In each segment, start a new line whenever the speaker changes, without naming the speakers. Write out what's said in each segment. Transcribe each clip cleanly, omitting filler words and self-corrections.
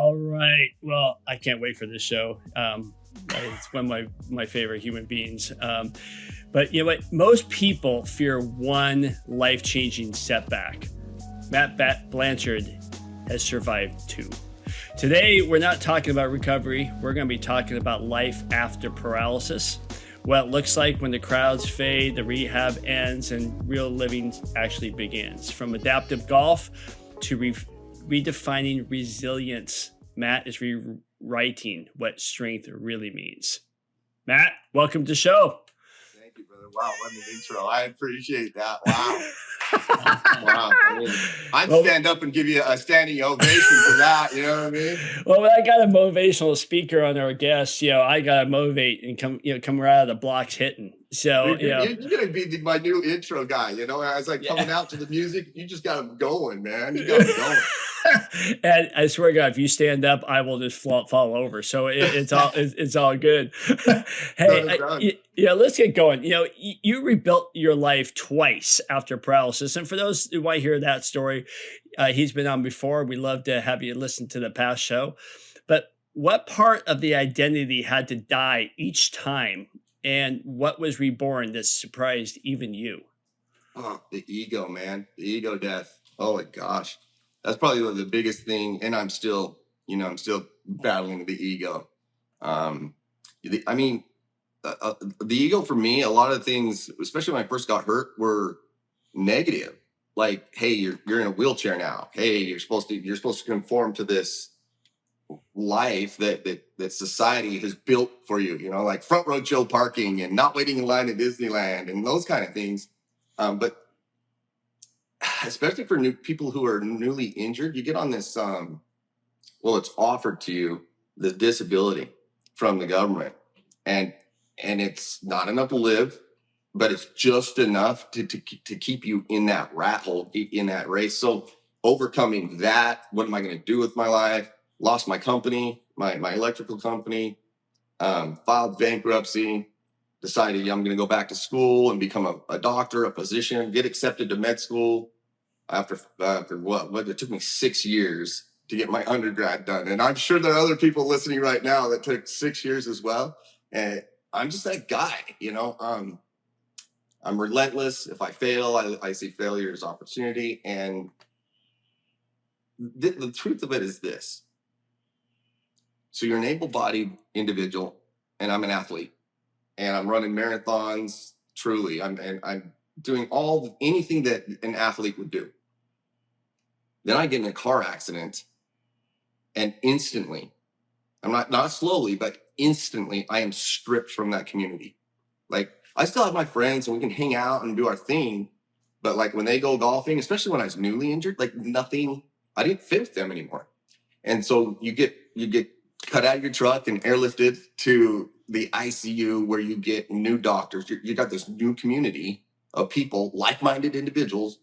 All right. Well, I can't wait for this show. It's one of my favorite human beings. But you know what? Most people fear one life-changing setback. Blanchard has survived two. Today, we're not talking about recovery. We're going to be talking about life after paralysis, what it looks like when the crowds fade, the rehab ends, and real living actually begins. From adaptive golf to redefining resilience, Matt is rewriting what strength really means. Matt, welcome to the show.
Thank you, brother. Wow, what an intro. I appreciate that. Wow. Wow. I'd stand up and give you a standing ovation for that. You know what I mean?
Well, when I got a motivational speaker on our guests, I got to motivate and come right out of the blocks hitting. So,
you're going to be my new intro guy. As I coming out to the music, you just got them going, man. You got them going.
And I swear to God, if you stand up, I will just fall over. So it's all good. Hey, let's get going. You rebuilt your life twice after paralysis. And for those who want to hear that story, he's been on before. We love to have you listen to the past show. But what part of the identity had to die each time? And what was reborn that surprised even you?
Oh, the ego, man. The ego death. Oh, my gosh. That's probably the biggest thing. And I'm still battling the ego. The ego for me, a lot of things, especially when I first got hurt, were negative. Like, hey, you're in a wheelchair now. Hey, you're supposed to conform to this life that society has built for you. Like front row chill parking and not waiting in line at Disneyland and those kind of things. But especially for new people who are newly injured, you get on this. It's offered to you the disability from the government, and it's not enough to live, but it's just enough to keep you in that rat hole, in that race. So overcoming that, what am I going to do with my life? Lost my company, my electrical company, filed bankruptcy, decided I'm going to go back to school and become a doctor, a physician, get accepted to med school after what it took me 6 years to get my undergrad done. And I'm sure there are other people listening right now that took 6 years as well. And I'm just that guy, I'm relentless. If I fail, I see failure as opportunity. And the truth of it is this. So you're an able-bodied individual, and I'm an athlete, and I'm running marathons. Truly, I'm doing anything that an athlete would do. Then I get in a car accident, and instantly, I'm not slowly, but instantly, I am stripped from that community. Like, I still have my friends, and we can hang out and do our thing, but like when they go golfing, especially when I was newly injured, like nothing, I didn't fit with them anymore. And so you get cut out of your truck and airlifted to the ICU where you get new doctors. You got this new community of people, like-minded individuals,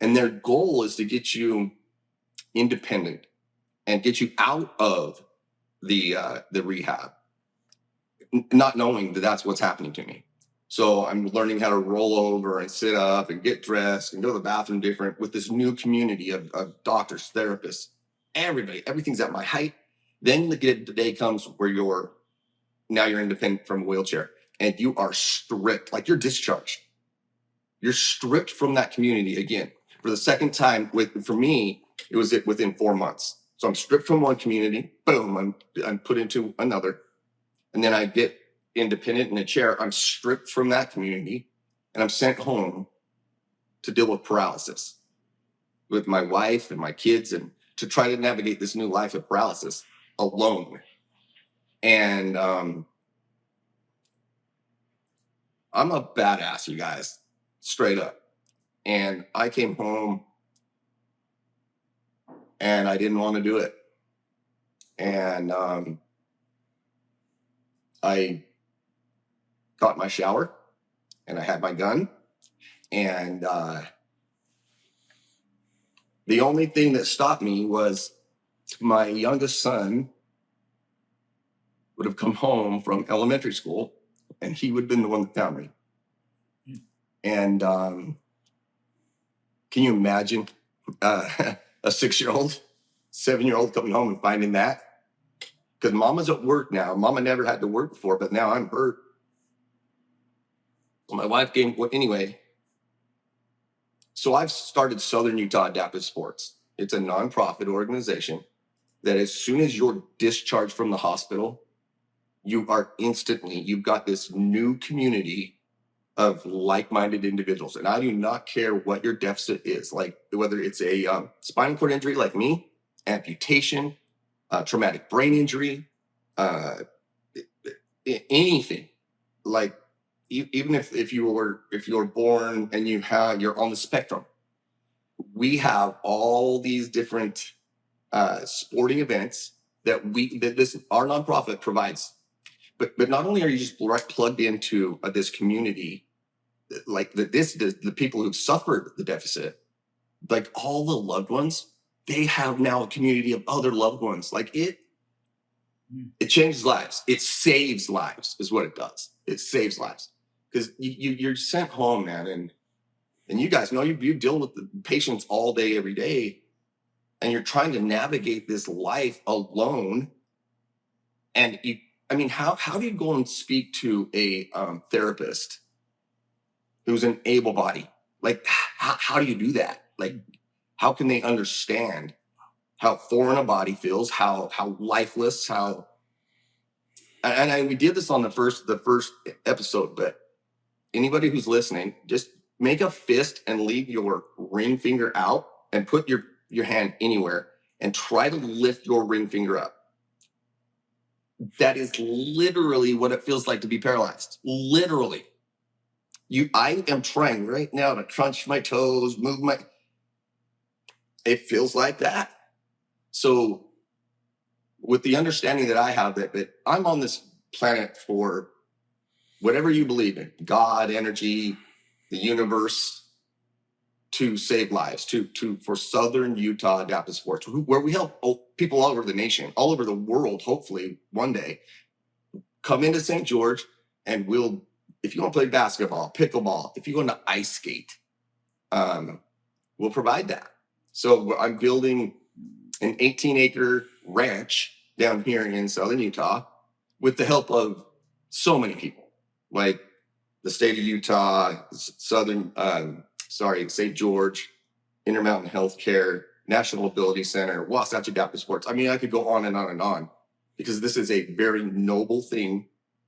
and their goal is to get you independent and get you out of the rehab, not knowing that that's what's happening to me. So I'm learning how to roll over and sit up and get dressed and go to the bathroom different with this new community of doctors, therapists, everybody. Everything's at my height. Then the day comes where you're independent from a wheelchair and you are stripped, like you're discharged. You're stripped from that community again for the second time. For me, it was within 4 months. So I'm stripped from one community, boom, I'm put into another. And then I get independent in a chair. I'm stripped from that community and I'm sent home to deal with paralysis with my wife and my kids and to try to navigate this new life of paralysis alone. And I'm a badass, you guys, straight up. And I came home and I didn't want to do it. And I got my shower and I had my gun. And the only thing that stopped me was my youngest son would have come home from elementary school and he would have been the one that found me. And can you imagine a 6-year-old 7-year-old coming home and finding that. Because mama's at work now. Mama never had to work before, but now I'm hurt. My wife came, well, anyway. So I've started Southern Utah Adaptive Sports. It's a nonprofit organization that as soon as you're discharged from the hospital, you've got this new community of like-minded individuals. And I do not care what your deficit is, like whether it's a spinal cord injury like me, amputation, traumatic brain injury, anything. Like even if you were born and you're on the spectrum, we have all these different sporting events that our nonprofit provides. But not only are you just plugged into this community, like the people who've suffered the deficit, like all the loved ones, they have now a community of other loved ones. Like it changes lives. It saves lives is what it does. It saves lives. Because you're sent home, man. And you guys know you deal with the patients all day, every day. And you're trying to navigate this life alone. And how do you go and speak to a therapist who's an able body? Like, how do you do that? Like, how can they understand how foreign a body feels, how lifeless, we did this on the first episode, but anybody who's listening, just make a fist and leave your ring finger out and put your hand anywhere and try to lift your ring finger up. That is literally what it feels like to be paralyzed. Literally. I am trying right now to crunch my toes, it feels like that. So with the understanding that I have that I'm on this planet for whatever you believe in, God, energy, the universe, to save lives, for Southern Utah Adaptive Sports, where we help people all over the nation, all over the world, hopefully one day, come into St. George and if you want to play basketball, pickleball, if you want to ice skate, we'll provide that. So I'm building an 18-acre ranch down here in Southern Utah with the help of so many people, like the state of Utah, St. George, Intermountain Healthcare, National Ability Center, Wasatch Adaptive Sports. I mean, I could go on and on and on, because this is a very noble thing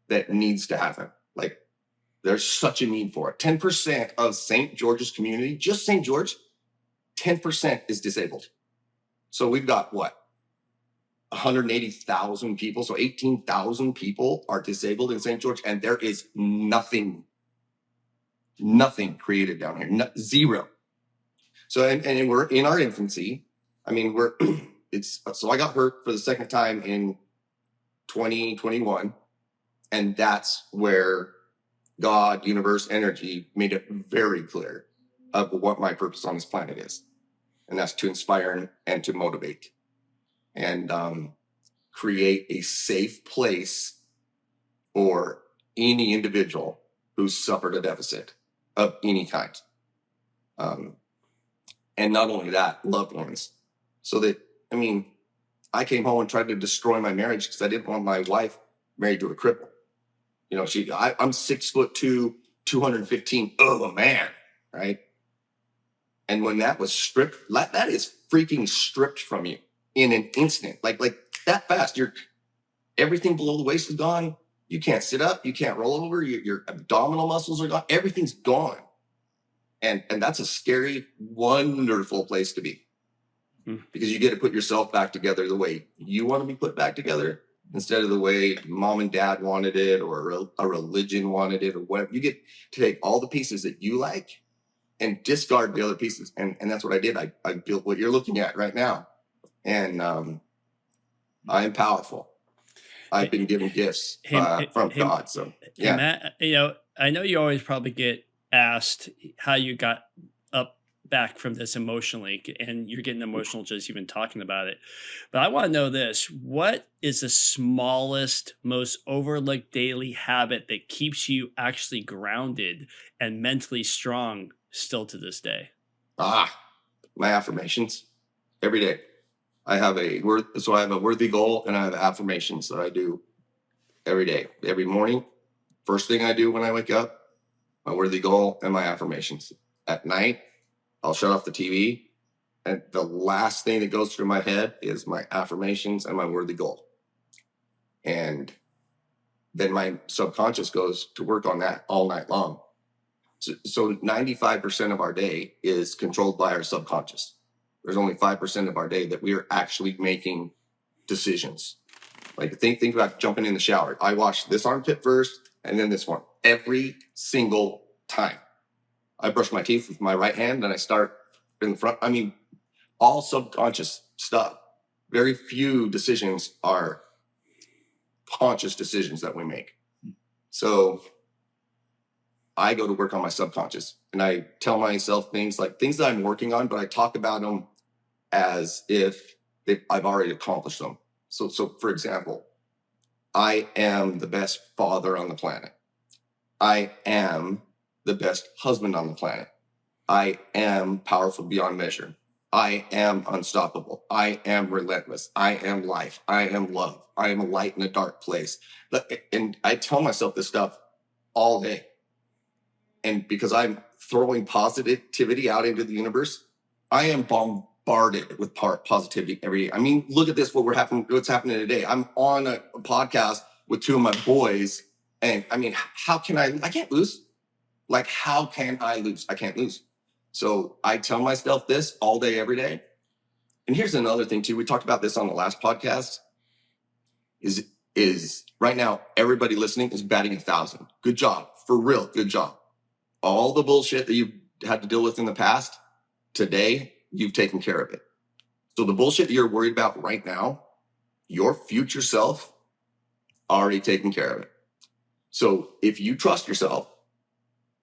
that needs to happen. Like, there's such a need for it. 10% of St. George's community, just St. George, 10% is disabled. So we've got 180,000 people. So 18,000 people are disabled in St. George, and there is nothing created down here. Zero. So, and we're in our infancy. I mean, so I got hurt for the second time in 2021. And that's where God, universe, energy made it very clear of what my purpose on this planet is. And that's to inspire and to motivate and create a safe place for any individual who's suffered a deficit of any kind. And not only that, loved ones. So that, I came home and tried to destroy my marriage because I didn't want my wife married to a cripple. I'm 6'2", 215. Oh man, right? And when that was stripped, that is freaking stripped from you in an instant, like that fast. Everything below the waist is gone. You can't sit up. You can't roll over. Your abdominal muscles are gone. Everything's gone. And that's a scary, wonderful place to be, because you get to put yourself back together the way you want to be put back together, instead of the way mom and dad wanted it, or a religion wanted it, or whatever. You get to take all the pieces that you like and discard the other pieces. And that's what I did. I built what you're looking at right now. And I am powerful. I've been given gifts from God. So, yeah.
Matt, I know you always probably get asked how you got back from this emotionally, and you're getting emotional just even talking about it. But I want to know this: what is the smallest, most overlooked daily habit that keeps you actually grounded and mentally strong still to this day?
My affirmations every day. I have a worthy goal, and I have affirmations that I do every day, every morning. First thing I do when I wake up, my worthy goal and my affirmations. At night, I'll shut off the TV, and the last thing that goes through my head is my affirmations and my worthy goal. And then my subconscious goes to work on that all night long. So 95% of our day is controlled by our subconscious. There's only 5% of our day that we are actually making decisions. Like think about jumping in the shower. I wash this armpit first and then this one every single time. I brush my teeth with my right hand and I start in the front. I mean, all subconscious stuff. Very few decisions are conscious decisions that we make. So I go to work on my subconscious and I tell myself things that I'm working on, but I talk about them as if I've already accomplished them. So for example, I am the best father on the planet. I am the best husband on the planet. I am powerful beyond measure. I am unstoppable. I am relentless. I am life. I am love. I am a light in a dark place. And I tell myself this stuff all day. And because I'm throwing positivity out into the universe, I am bombarded with positivity every day. I mean, look at this, what's happening today. I'm on a podcast with two of my boys. And I mean, I can't lose. Like, how can I lose? I can't lose. So I tell myself this all day, every day. And here's another thing too. We talked about this on the last podcast is right now, everybody listening is batting 1,000. Good job. For real. Good job. All the bullshit that you've had to deal with in the past, today, you've taken care of it. So the bullshit that you're worried about right now, your future self already taken care of it. So if you trust yourself,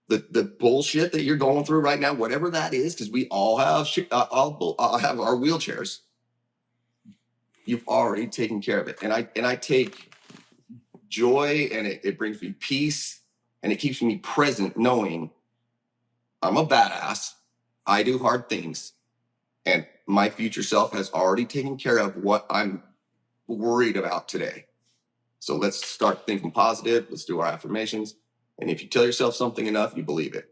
the bullshit that you're going through right now, whatever that is, because we all have I'll have our wheelchairs. You've already taken care of it, and I take joy, and it brings me peace, and it keeps me present, knowing I'm a badass. I do hard things, and my future self has already taken care of what I'm worried about today. So let's start thinking positive. Let's do our affirmations. And if you tell yourself something enough, you believe it.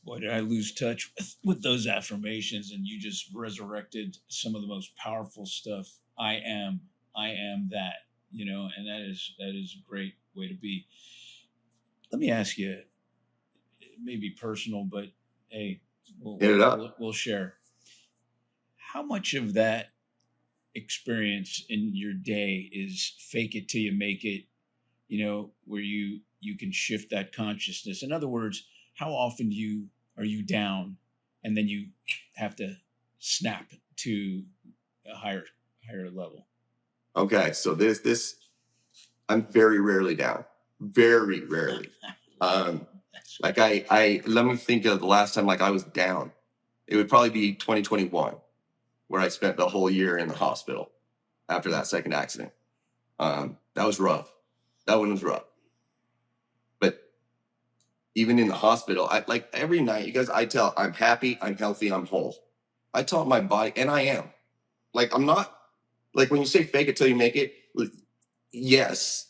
Boy, did I lose touch with those affirmations, and you just resurrected some of the most powerful stuff. I am that, and that is a great way to be. Let me ask you, it may be personal, but hey, we'll share. How much of that experience in your day is fake it till you make it, where you can shift that consciousness? In other words, how often are you down and then you have to snap to a higher level?
Okay, so this I'm very rarely down. Very rarely. Like I let me think of the last time I was down. It would probably be 2021, where I spent the whole year in the hospital after that second accident. That was rough. That one was rough. But even in the hospital, I every night, you guys, I'm happy, I'm healthy, I'm whole. I tell my body, and I am. I'm not, when you say fake it till you make it, yes,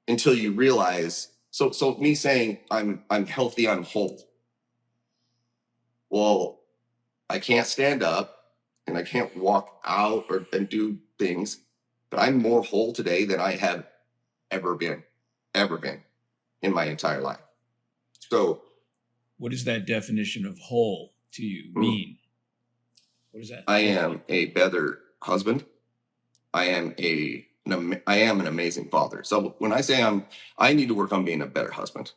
until you realize. So me saying I'm healthy, I'm whole. Well, I can't stand up and I can't walk out and do things, but I'm more whole today than I have ever been in my entire life. So
what does that definition of whole to you mean? What is that?
I am a better husband. I am an amazing father. So when I say I need to work on being a better husband.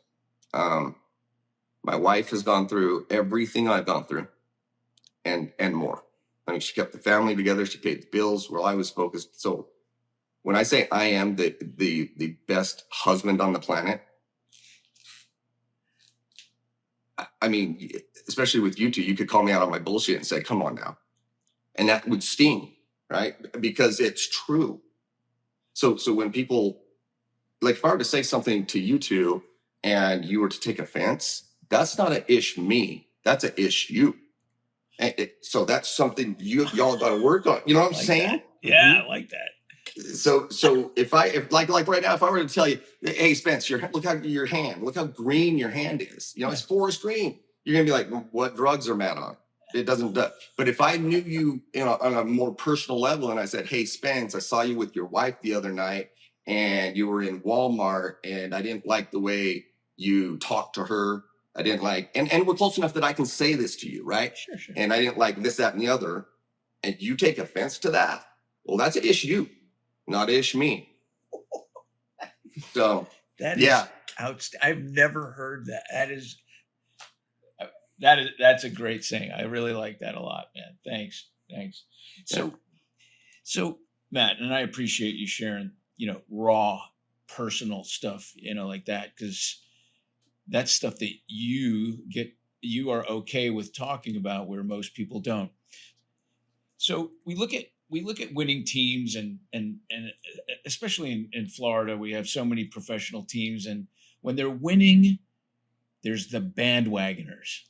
My wife has gone through everything I've gone through and more. I mean, she kept the family together. She paid the bills while I was focused. So when I say I am the best husband on the planet, I mean, especially with you two, you could call me out on my bullshit and say, come on now. And that would sting, right? Because it's true. So when people, if I were to say something to you two and you were to take offense, that's not an ish me. That's an ish you. So that's something y'all got to work on. You know what I'm
Like
saying?
that. Yeah, I like that.
So if like right now, if I were to tell you, hey Spence, look how your hand, look how green your hand is. You know, it's forest green. You're gonna be like, what drugs are Matt on? It doesn't. But if I knew you, on a more personal level, and I said, hey Spence, I saw you with your wife the other night, and you were in Walmart, and I didn't like the way you talked to her. I didn't like, and we're close enough that I can say this to you, right?
Sure.
And I didn't like this, that, and the other, and you take offense to that. Well, that's an issue. Not ish me. So
that is outstanding. I've never heard that. That's a great saying. I really like that a lot, man. Thanks. So Matt, and I appreciate you sharing, raw personal stuff, like that, because that's stuff that you are okay with talking about where most people don't. So we look at winning teams, and especially in Florida, we have so many professional teams, and when they're winning, there's the bandwagoners.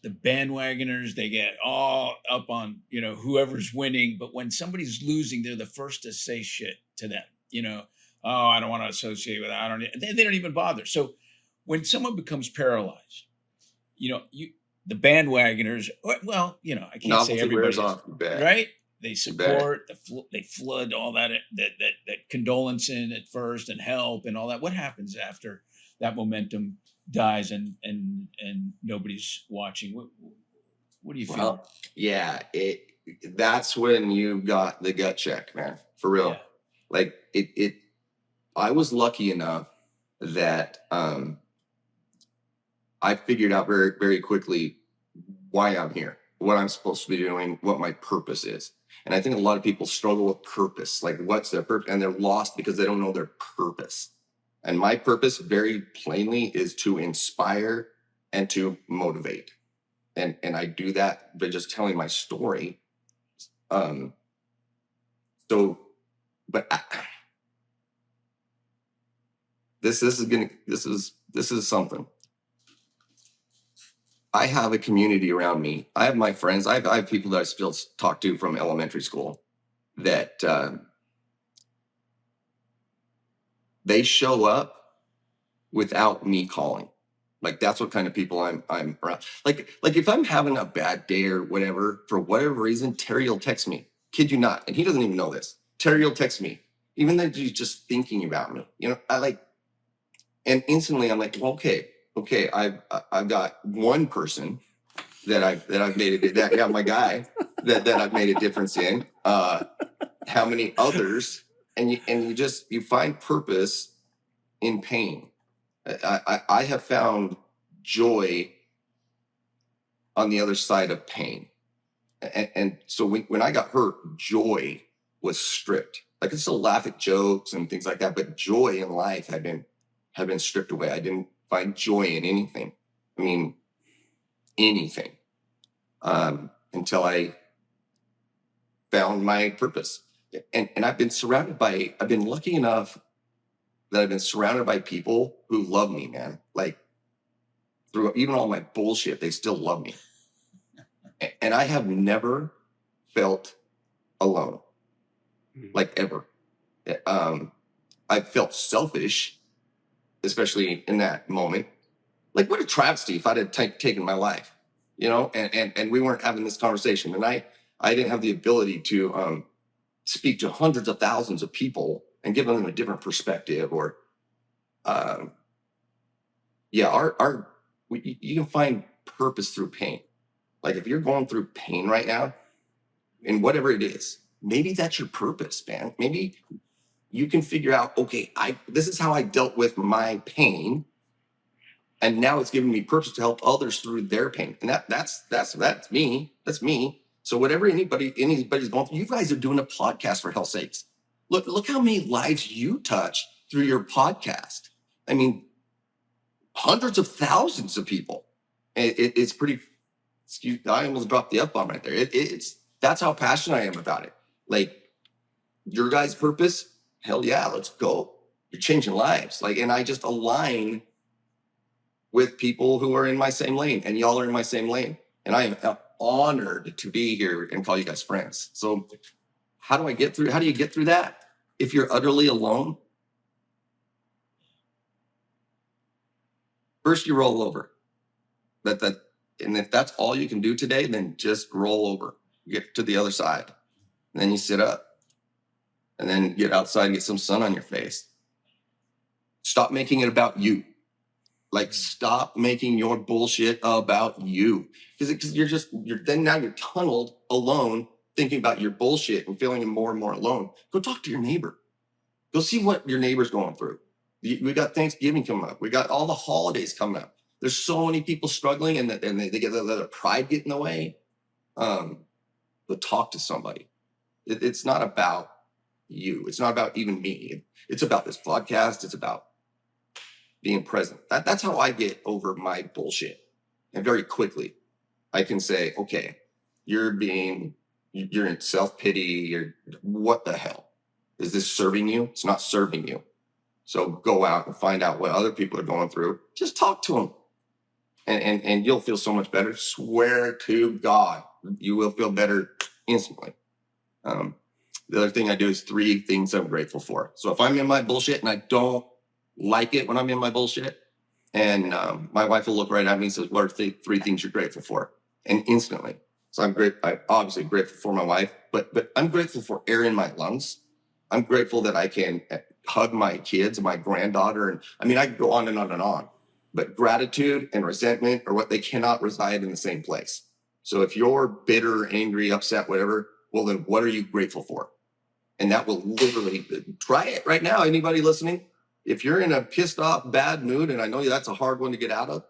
They get all up on, whoever's winning, but when somebody's losing, they're the first to say shit to them. Oh, I don't want to associate with that. They don't even bother. So when someone becomes paralyzed, the bandwagoners, well, I can't say everybody, right? They support, they flood all that condolence in at first and help and all that. What happens after that momentum dies and nobody's watching? What do you feel?
Well, yeah, that's when you got the gut check, man, for real. Yeah. Like I was lucky enough that I figured out very, very quickly why I'm here, what I'm supposed to be doing, what my purpose is. And I think a lot of people struggle with purpose. Like, what's their purpose? And they're lost because they don't know their purpose. And my purpose, very plainly, is to inspire and to motivate. And I do that by just telling my story. This is something. I have a community around me. I have my friends. I have people that I still talk to from elementary school that they show up without me calling. Like, that's what kind of people I'm around. Like if I'm having a bad day or whatever, for whatever reason, Terry will text me. Kid you not. And he doesn't even know this. Terry will text me, even though he's just thinking about me. And instantly I'm like, okay, I've got one person that I've made it. My guy that I've made a difference in. How many others? And you find purpose in pain. I have found joy on the other side of pain. And so when I got hurt, joy was stripped. Like, I still laugh at jokes and things like that, but joy in life had been stripped away. I didn't find joy in anything. I mean, anything. Until I found my purpose. And I've been lucky enough that I've been surrounded by people who love me, man. Like, through even all my bullshit, they still love me. And I have never felt alone, like, ever. I felt selfish, especially in that moment. Like, what a travesty if I'd have taken my life, and we weren't having this conversation. And I didn't have the ability to speak to hundreds of thousands of people and give them a different perspective. Or, you can find purpose through pain. Like, if you're going through pain right now, and whatever it is, maybe that's your purpose, man. Maybe you can figure out, okay, this is how I dealt with my pain, and now it's giving me purpose to help others through their pain. And that's me. That's me. So whatever anybody's going through, you guys are doing a podcast, for hell's sakes. Look how many lives you touch through your podcast. I mean, hundreds of thousands of people. It's pretty. I almost dropped the F-bomb right there. That's how passionate I am about it. Like, your guys' purpose, hell yeah, let's go. You're changing lives. And I just align with people who are in my same lane, and y'all are in my same lane. And I am honored to be here and call you guys friends. So how do you get through that? If you're utterly alone, first you roll over. And if that's all you can do today, then just roll over, get to the other side. And then you sit up and then get outside and get some sun on your face. Stop making it about you. Like, stop making your bullshit about you. Because now you're tunneled alone, thinking about your bullshit and feeling more and more alone. Go talk to your neighbor. Go see what your neighbor's going through. We got Thanksgiving coming up. We got all the holidays coming up. There's so many people struggling, and they get their pride get in the way. But talk to somebody. It's not about you. It's not about even me. It's about this podcast. It's about being present. That's how I get over my bullshit. And very quickly, I can say, okay, you're in self-pity. What the hell? Is this serving you? It's not serving you. So go out and find out what other people are going through. Just talk to them. And you'll feel so much better. Swear to God, you will feel better instantly. The other thing I do is 3 things I'm grateful for. So if I'm in my bullshit and I don't like it when I'm in my bullshit, and my wife will look right at me and says, what are 3 things you're grateful for? And instantly. So I'm obviously grateful for my wife, but I'm grateful for air in my lungs. I'm grateful that I can hug my kids, my granddaughter. And I mean, I could go on and on and on. But gratitude and resentment are what they cannot reside in the same place. So if you're bitter, angry, upset, whatever, well, then what are you grateful for? And that will literally, try it right now. Anybody listening? If you're in a pissed off, bad mood, and I know that's a hard one to get out of,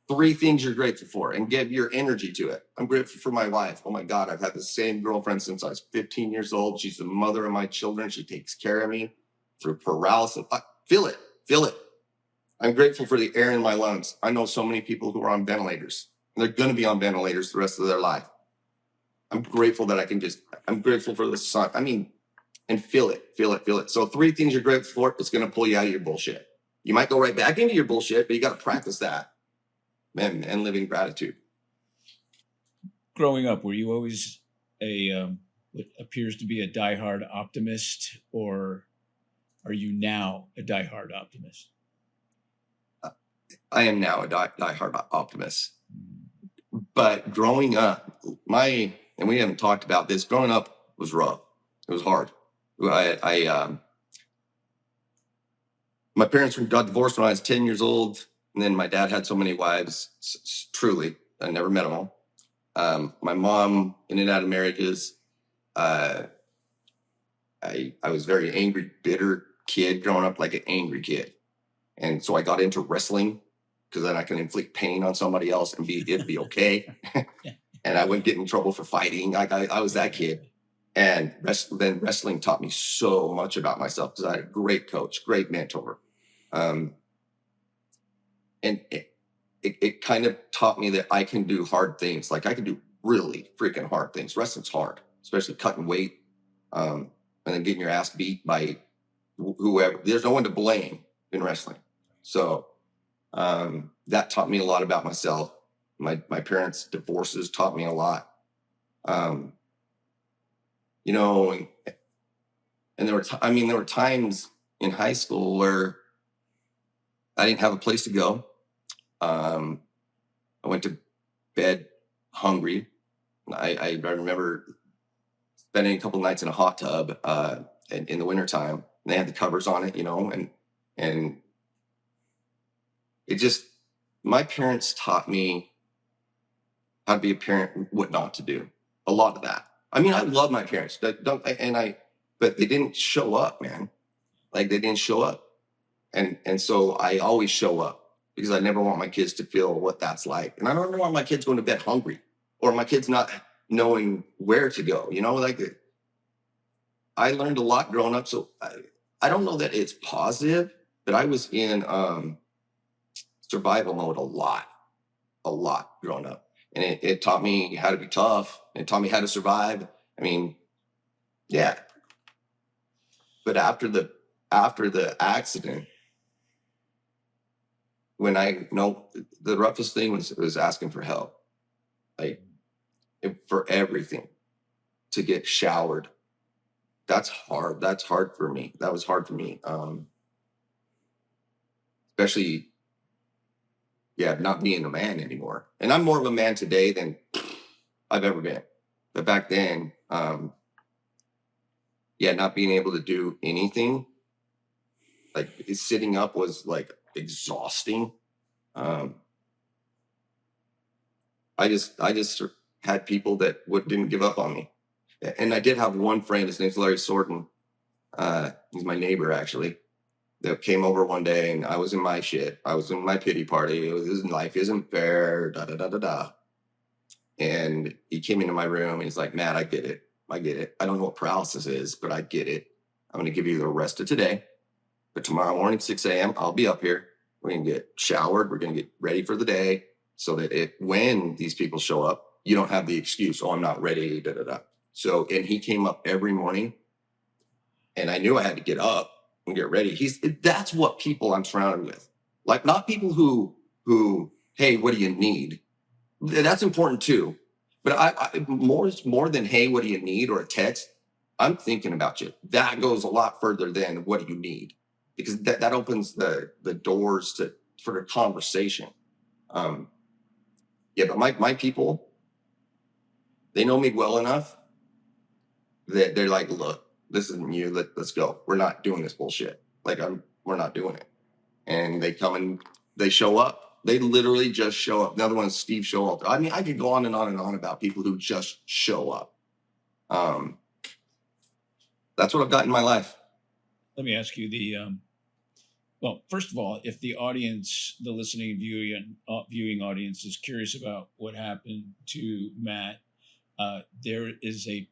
3 things you're grateful for and give your energy to it. I'm grateful for my wife. Oh my God, I've had the same girlfriend since I was 15 years old. She's the mother of my children. She takes care of me through paralysis. Feel it. I'm grateful for the air in my lungs. I know so many people who are on ventilators, and they're going to be on ventilators the rest of their life. I'm grateful that I'm grateful for the sun. I mean, and feel it. So 3 things you're grateful for, it's going to pull you out of your bullshit. You might go right back into your bullshit, but you got to practice that. And live in gratitude.
Growing up, were you always what appears to be a diehard optimist, or are you now a diehard optimist?
I am now a diehard optimist. But growing up, and we haven't talked about this, growing up was rough. It was hard. My parents got divorced when I was 10 years old. And then my dad had so many wives, truly, I never met them all. My mom, in and out of marriages. I was a very angry, bitter kid growing up, like an angry kid. And so I got into wrestling because then I can inflict pain on somebody else and it'd be okay. And I wouldn't get in trouble for fighting. I was that kid. And then wrestling taught me so much about myself because I had a great coach, great mentor. And it kind of taught me that I can do hard things. Like I can do really freaking hard things. Wrestling's hard, especially cutting weight, and then getting your ass beat by whoever. There's no one to blame in wrestling. So that taught me a lot about myself. My parents' divorces taught me a lot. And there were times in high school where I didn't have a place to go. I went to bed hungry. I remember spending a couple nights in a hot tub in the wintertime. And they had the covers on it, and it just, my parents taught me how to be a parent, what not to do. A lot of that. I mean, I love my parents, but they didn't show up, man. Like they didn't show up. And so I always show up because I never want my kids to feel what that's like. And I don't want my kids going to bed hungry or my kids not knowing where to go. I learned a lot growing up. So I don't know that it's positive, but I was in survival mode a lot growing up. And it taught me how to be tough. It taught me how to survive. I mean, yeah. But after the accident, when the roughest thing was asking for help. Like for everything, to get showered. That's hard. That's hard for me. That was hard for me. Especially, not being a man anymore. And I'm more of a man today than I've ever been. But back then, not being able to do anything, like sitting up was like exhausting. I just had people that didn't give up on me. And I did have one friend, his name's Larry Sorton. He's my neighbor, actually, that came over one day, and I was in my shit. I was in my pity party. Life isn't fair, da, da, da, da, da. And he came into my room, and he's like, Matt, I get it. I don't know what paralysis is, but I get it. I'm going to give you the rest of today. But tomorrow morning, 6 a.m., I'll be up here. We're going to get showered. We're going to get ready for the day so that when these people show up, you don't have the excuse, oh, I'm not ready, da, da, da. So, and he came up every morning, and I knew I had to get up and get ready. That's what people I'm surrounded with. Like, not people who, hey, what do you need? That's important too. But I more than, hey, what do you need, or a text, I'm thinking about you. That goes a lot further than what do you need, because that opens the doors for a conversation. But my people, they know me well enough that they're like, look, this isn't you. Let's go. We're not doing this bullshit. Like, we're not doing it. And they come and they show up. They literally just show up. Another one is Steve Showalter. I mean, I could go on and on and on about people who just show up. That's what I've got in my life.
Let me ask you well, first of all, if the audience, the listening and viewing audience is curious about what happened to Matt, there is a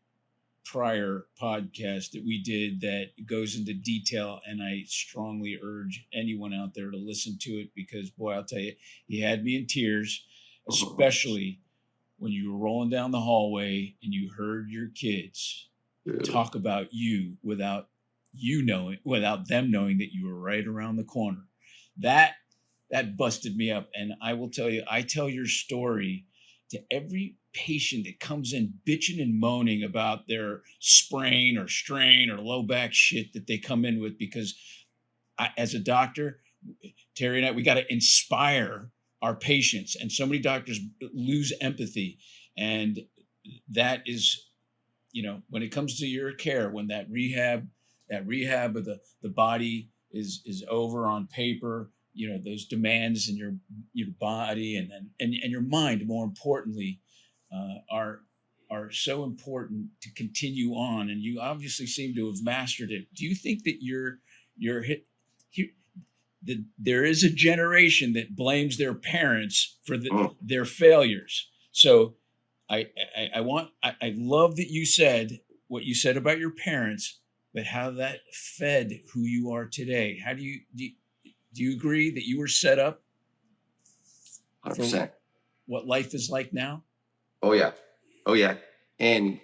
prior podcast that we did that goes into detail, and I strongly urge anyone out there to listen to it, because boy, I'll tell you, he had me in tears, especially when you were rolling down the hallway and you heard your kids talk about you without them knowing that you were right around the corner. That busted me up. And I will tell you, I tell your story to every patient that comes in bitching and moaning about their sprain or strain or low back shit that they come in with, because as a doctor, Terry and I, we got to inspire our patients, and so many doctors lose empathy. And that is, when it comes to your care, when that rehab of the body is over on paper, those demands in your body and your mind, more importantly, are so important to continue on. And you obviously seem to have mastered it. Do you think that that there is a generation that blames their parents for their failures? So I love that you said what you said about your parents, but how that fed who you are today. How do you agree that you were set up
100%.
for what life is like now?
Oh yeah. And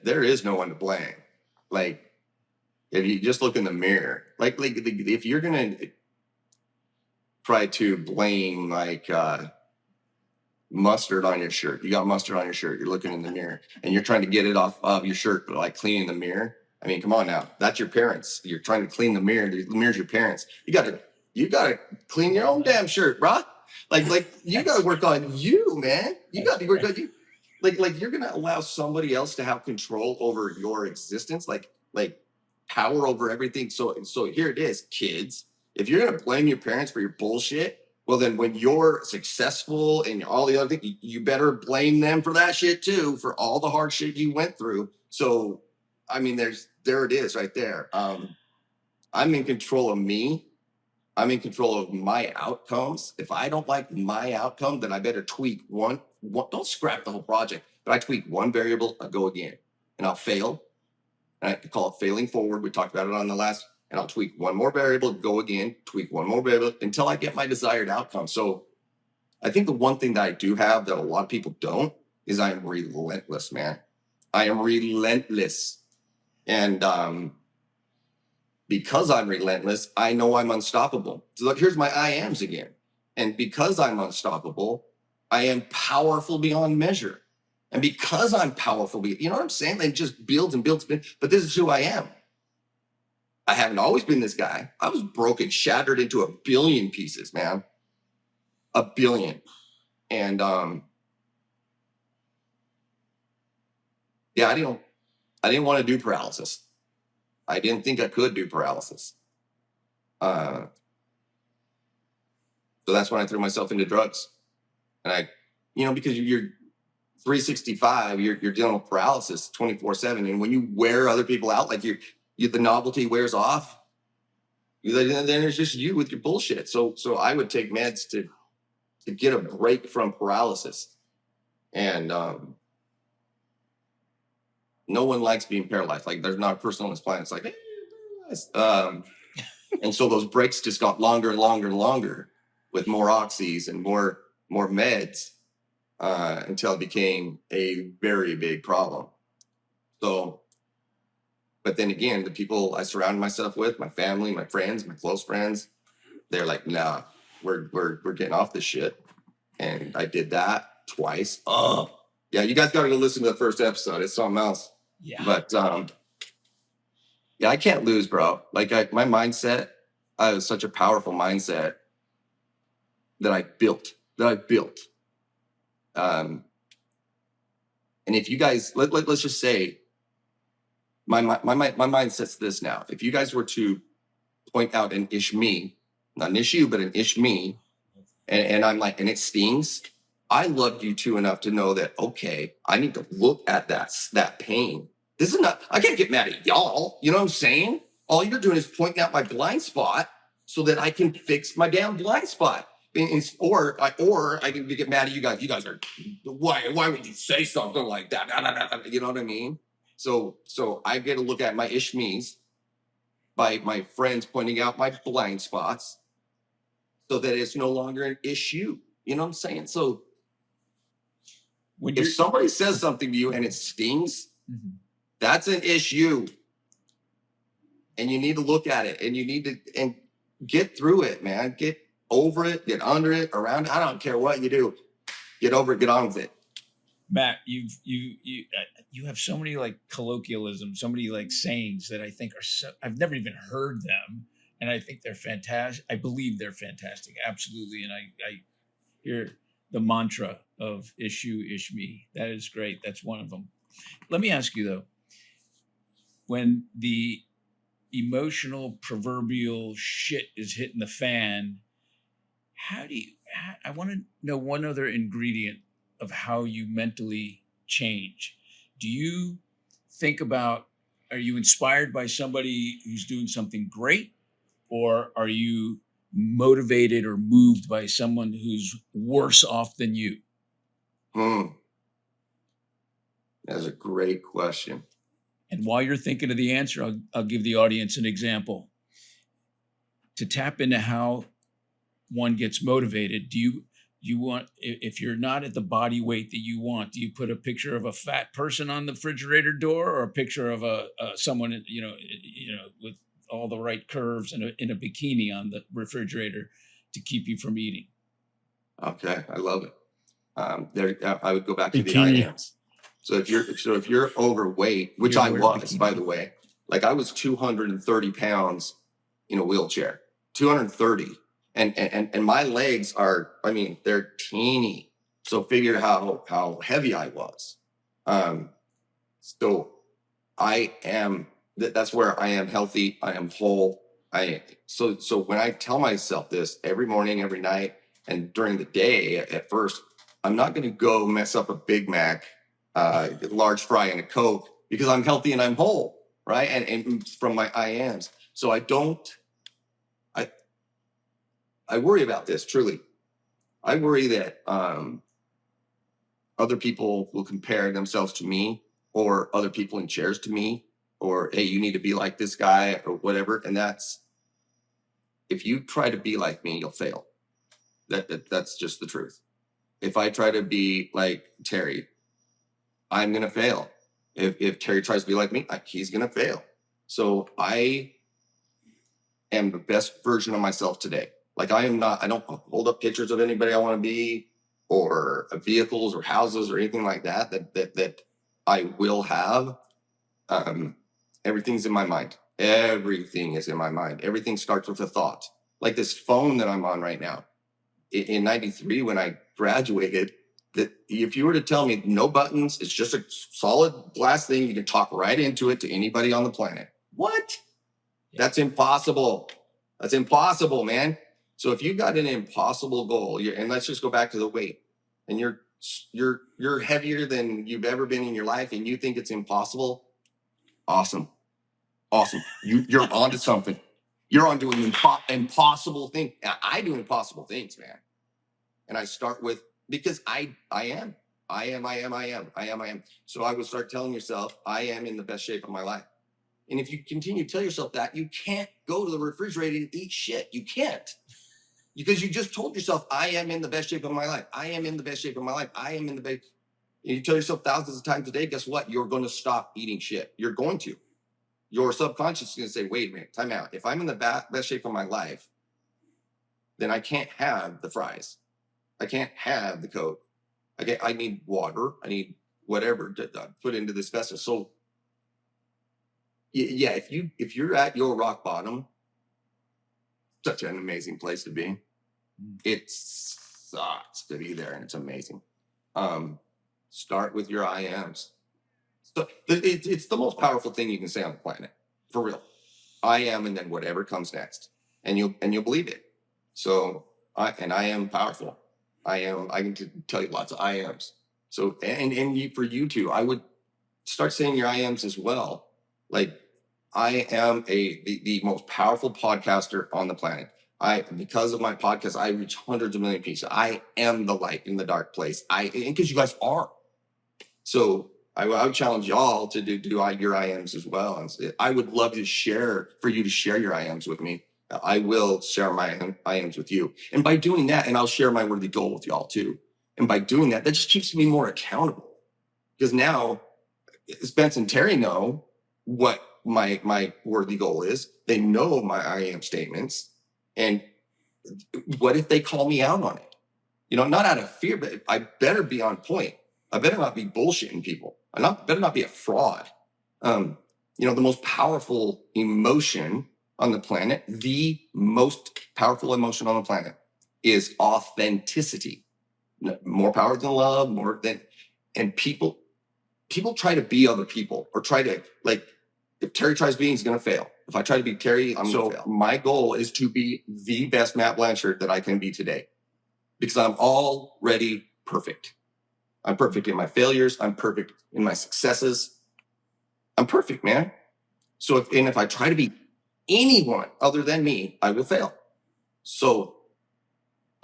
there is no one to blame. Like, if you just look in the mirror, like if you're gonna try to blame mustard on your shirt, you got mustard on your shirt, you're looking in the mirror and you're trying to get it off of your shirt, but like cleaning the mirror. I mean, come on now, that's your parents. You're trying to clean the mirror. The mirror's your parents. You gotta clean your own damn shirt, bro. Like you gotta work on you, man. You gotta work on you. Like you're gonna allow somebody else to have control over your existence, like power over everything. So here it is, kids. If you're gonna blame your parents for your bullshit, well then when you're successful and all the other things, you better blame them for that shit too, for all the hard shit you went through. So I mean, there it is right there. I'm in control of me. I'm in control of my outcomes. If I don't like my outcome, then I better tweak one. Don't scrap the whole project, but I tweak one variable, I'll go again, and I'll fail. And I call it failing forward. We talked about it on the last, and I'll tweak one more variable, go again, tweak one more variable until I get my desired outcome. So I think the one thing that I do have that a lot of people don't is I am relentless, man. I am relentless. And because I'm relentless, I know I'm unstoppable. So look, here's my I ams again. And because I'm unstoppable, I am powerful beyond measure. And because I'm powerful, you know what I'm saying? They just builds and builds. But this is who I am. I haven't always been this guy. I was broken, shattered into a billion pieces, man. A billion. And yeah, I didn't want to do paralysis. I didn't think I could do paralysis. So that's when I threw myself into drugs. And because you're 365, you're dealing with paralysis 24/7. And when you wear other people out, like the novelty wears off, then it's just you with your bullshit. So I would take meds to get a break from paralysis. And no one likes being paralyzed. Like, there's not a person on this planet that's like, hey, you're paralyzed. And so those breaks just got longer and longer and longer with more oxys and more meds until it became a very big problem. So, but then again, the people I surrounded myself with, my family, my friends, my close friends, they're like, nah, we're getting off this shit. And I did that twice. Oh, yeah, you guys got to go listen to the first episode. It's something else.
Yeah.
But yeah, I can't lose, bro. Like, my mindset, I was such a powerful mindset that I built. And if you guys, let's just say, my mindset's this now. If you guys were to point out an ish me, not an issue, but an ish me, and I'm like, and it stings, I love you too enough to know that, okay, I need to look at that pain. This is not, I can't get mad at y'all. You know what I'm saying? All you're doing is pointing out my blind spot so that I can fix my damn blind spot. Or I can get mad at you guys. You guys are, why would you say something like that? You know what I mean? So I get to look at my ish me's by my friends pointing out my blind spots so that it's no longer an issue. You know what I'm saying? So if somebody says something to you and it stings, that's an issue. And you need to look at it, and you need to get through it, man. Get over it, get under it, around it. I don't care what you do. Get over it, get on with it.
Matt, you have so many like colloquialisms, so many like sayings that I think are so, I've never even heard them, and I think they're fantastic. I believe they're fantastic, absolutely. And I hear the mantra of ish me. That is great. That's one of them. Let me ask you though, when the emotional proverbial shit is hitting the fan, I want to know one other ingredient of how you mentally change. Do you think about, are you inspired by somebody who's doing something great, or are you motivated or moved by someone who's worse off than you?
That's a great question.
And while you're thinking of the answer, I'll give the audience an example. To tap into how one gets motivated, do you want, if you're not at the body weight that you want, do you put a picture of a fat person on the refrigerator door, or a picture of someone with all the right curves in a bikini on the refrigerator to keep you from eating?
Okay, I love it. I would go back to the IAMs. So if you're overweight, which I was, by the way, like I was 230 pounds in a wheelchair, 230. And my legs are, I mean, they're teeny. So figure how heavy I was. So I am, that's where I am healthy. I am whole. So when I tell myself this every morning, every night, and during the day, at first, I'm not going to go mess up a Big Mac, large fry, and a Coke, because I'm healthy and I'm whole, right? And from my IAMs. So I worry about this, truly. I worry that other people will compare themselves to me, or other people in chairs to me, or, hey, you need to be like this guy, or whatever. And that's, if you try to be like me, you'll fail. That's just the truth. If I try to be like Terry, I'm going to fail. If Terry tries to be like me, he's going to fail. So I am the best version of myself today. Like I don't hold up pictures of anybody I want to be. or vehicles or houses or anything like that I will have. Everything's in my mind. Everything is in my mind. Everything starts with a thought. Like this phone that I'm on right now. In 93, when I graduated, that if you were to tell me no buttons, it's just a solid glass thing, you can talk right into it to anybody on the planet. What? That's impossible. That's impossible, man. So if you got an impossible goal, and let's just go back to the weight, and you're heavier than you've ever been in your life, and you think it's impossible, awesome. You're onto something. You're onto an impossible thing. I do impossible things, man. And I start with, because I am. So I would start telling yourself, I am in the best shape of my life. And if you continue to tell yourself that, you can't go to the refrigerator and eat shit. You can't. Because you just told yourself, I am in the best shape of my life. I am in the best shape of my life. I am in the best. And you tell yourself thousands of times a day, guess what? You're going to stop eating shit. You're going to. Your subconscious is going to say, wait a minute, time out. If I'm in the best shape of my life, then I can't have the fries. I can't have the Coke. I need water. I need whatever to put into this vessel. So yeah, if you're at your rock bottom, such an amazing place to be. It sucks to be there, and it's amazing. Start with your I ams. So it's the most powerful thing you can say on the planet, for real. I am, and then whatever comes next, and you'll believe it. So I am powerful. I can tell you lots of I ams. So for you too, I would start saying your I ams as well. Like, I am the most powerful podcaster on the planet. Because of my podcast, I reach hundreds of million people. I am the light in the dark place. Because you guys are. So I would challenge y'all to do your I ams as well. And I would love for you to share your I ams with me. I will share my I ams with you. And by doing that, and I'll share my worthy goal with y'all too. And by doing that, that just keeps me more accountable. Because now Spence and Terry know what my worthy goal is. They know my I am statements. And what if they call me out on it? Not out of fear, but I better be on point. I better not be bullshitting people. Better not be a fraud. The most powerful emotion on the planet, the most powerful emotion on the planet is authenticity. More power than love, and people try to be other people, or try to, like, if Terry tries being, he's going to fail. If I try to be Terry, I'm going to fail. My goal is to be the best Matt Blanchard that I can be today, because I'm already perfect. I'm perfect in my failures. I'm perfect in my successes. I'm perfect, man. So if I try to be anyone other than me, I will fail. So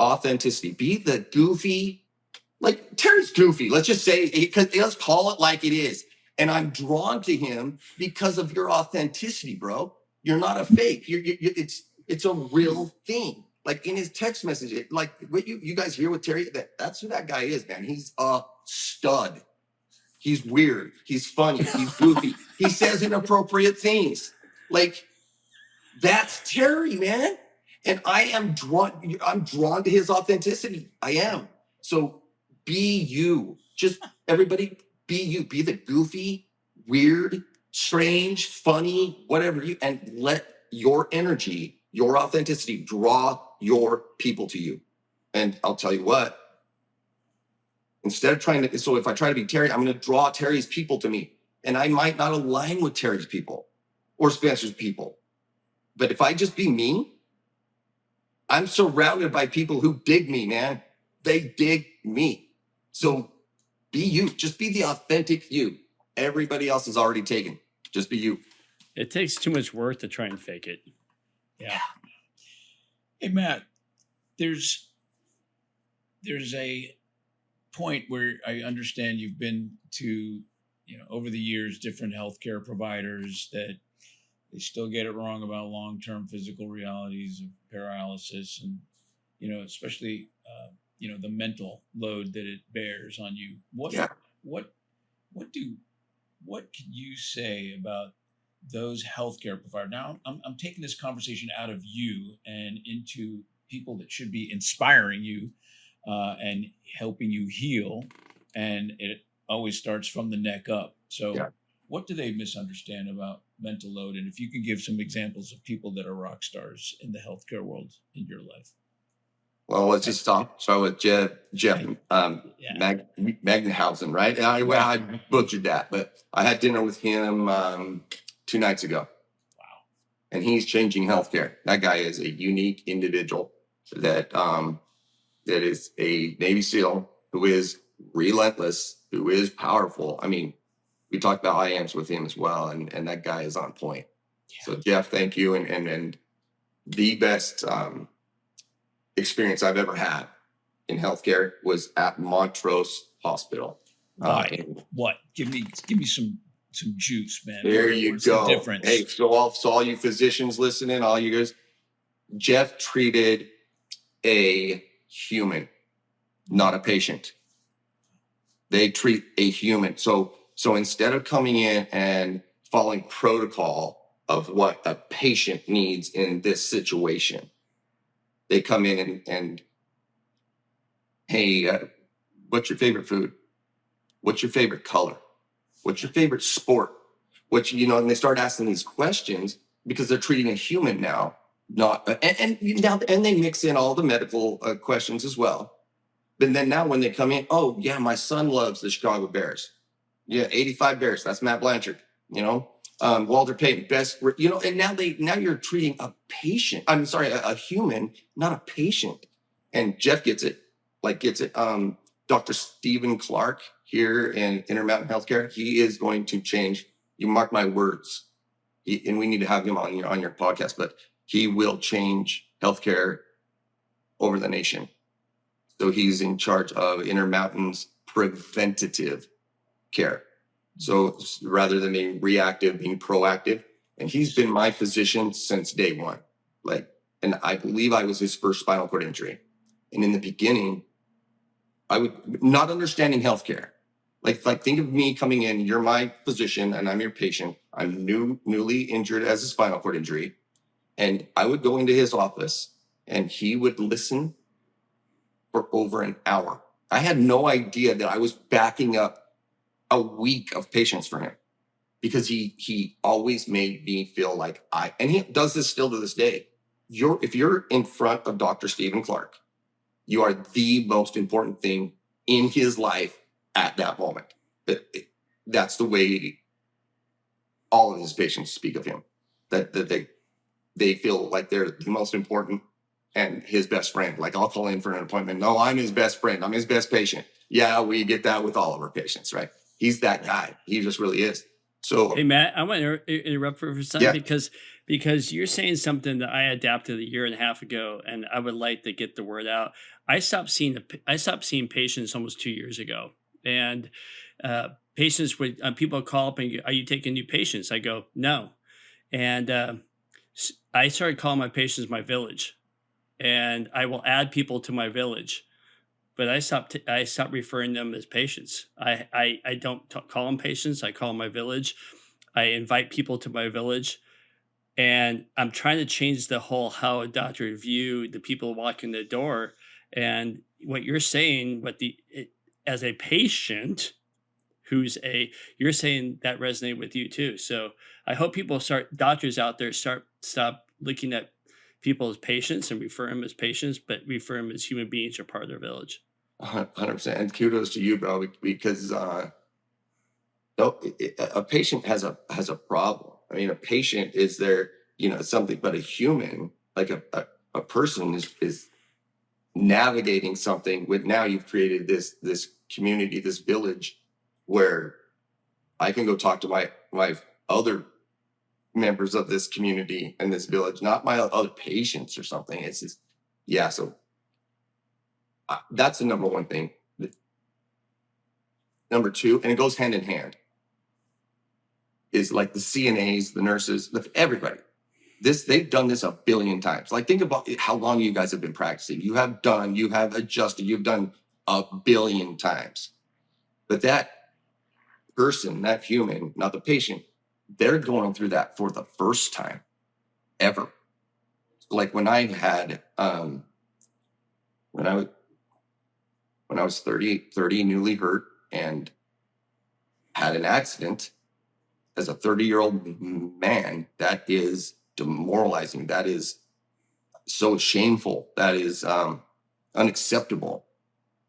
authenticity, be the goofy, like Terry's goofy. Let's just say, let's call it like it is. And I'm drawn to him because of your authenticity, bro. You're not a fake. It's a real thing. Like in his text message, like what you guys hear with Terry, that's who that guy is, man. He's a stud. He's weird. He's funny. He's goofy. He says inappropriate things. Like, that's Terry, man. And I'm drawn to his authenticity. I am. So be you. Just everybody be you. Be the goofy, weird, strange, funny, whatever and let your energy, your authenticity draw your people to you. And I'll tell you what, instead of if I try to be Terry, I'm going to draw Terry's people to me. And I might not align with Terry's people or Spencer's people. But if I just be me, I'm surrounded by people who dig me, man. They dig me. So be you. Just be the authentic you. Everybody else is already taken. Just be you.
It takes too much work to try and fake it.
Yeah. Hey, Matt, there's a point where I understand you've been to, over the years, different healthcare providers that they still get it wrong about long-term physical realities of paralysis, and especially the mental load that it bears on you. What can you say about those healthcare providers? Now, I'm taking this conversation out of you and into people that should be inspiring you. and helping you heal. And it always starts from the neck up. So
Yeah.
what do they misunderstand about mental load? And if you could give some examples of people that are rock stars in the healthcare world in your life.
Well, let's just start with Jeff Magnhausen, right? I butchered that, but I had dinner with him 2 nights ago.
Wow.
And he's changing healthcare. That guy is a unique individual that is a Navy SEAL who is relentless, who is powerful. I mean, we talked about IAMs with him as well, and that guy is on point. Yeah. So Jeff, thank you. And the best experience I've ever had in healthcare was at Montrose Hospital.
What? Give me some juice, man.
There you go.
The difference?
Hey, so all you physicians listening, all you guys, Jeff treated a human, not a patient. They treat a human. So instead of coming in and following protocol of what a patient needs in this situation, they come in and hey, what's your favorite food? What's your favorite color? What's your favorite sport? And they start asking these questions because they're treating a human now, and they mix in all the medical questions as well. But then now when they come in, oh yeah, my son loves the Chicago Bears. Yeah, 85 Bears. That's Matt Blanchard. Walter Payton, best. And now you're treating a patient. I'm sorry, a human, not a patient. And Jeff gets it. Dr. Stephen Clark here in Intermountain Healthcare, he is going to change. You mark my words. And we need to have him on your podcast, but he will change healthcare over the nation. So he's in charge of Intermountain's preventative care. So rather than being reactive, being proactive. And he's been my physician since day one. And I believe I was his first spinal cord injury. And in the beginning, I would not understanding healthcare. Think of me coming in, you're my physician and I'm your patient. I'm newly injured as a spinal cord injury. And I would go into his office and he would listen for over an hour. I had no idea that I was backing up a week of patients for him because he always made me feel like and he does this still to this day. If you're in front of Dr. Stephen Clark, you are the most important thing in his life at that moment. That's the way all of his patients speak of him, that they feel like they're the most important and his best friend. I'll call in for an appointment. No, I'm his best friend. I'm his best patient. Yeah, we get that with all of our patients, right? He's that guy. He just really is. So,
hey, Matt, I want to interrupt for a second because you're saying something that I adapted 1.5 years ago, and I would like to get the word out. I stopped seeing patients almost 2 years ago, and patients would people call up and go, "Are you taking new patients?" I go, "No," and I started calling my patients my village, and I will add people to my village. But I stopped referring them as patients. I don't call them patients. I call them my village. I invite people to my village. And I'm trying to change the whole how a doctor view the people walking the door. And what you're saying, as a patient you're saying that resonate with you too. So I hope doctors out there stop looking at people as patients and refer them as patients, but refer them as human beings or part of their village.
100%. And kudos to you, bro, because a patient has a problem. I mean, a patient is there, something, but a human, like a person is navigating something with. Now you've created this community, this village where I can go talk to my other members of this community and this village, not my other patients or something. It's just, yeah. So that's the number one thing. Number two, and it goes hand in hand, is the CNAs, the nurses, everybody. They've done this 1 billion times. Think about how long you guys have been practicing. You have adjusted, you've done 1 billion times. But that person, that human, not the patient, they're going through that for the first time ever. When I had, when I when I was 30, newly hurt, and had an accident. As a 30-year-old man, that is demoralizing. That is so shameful. That is unacceptable.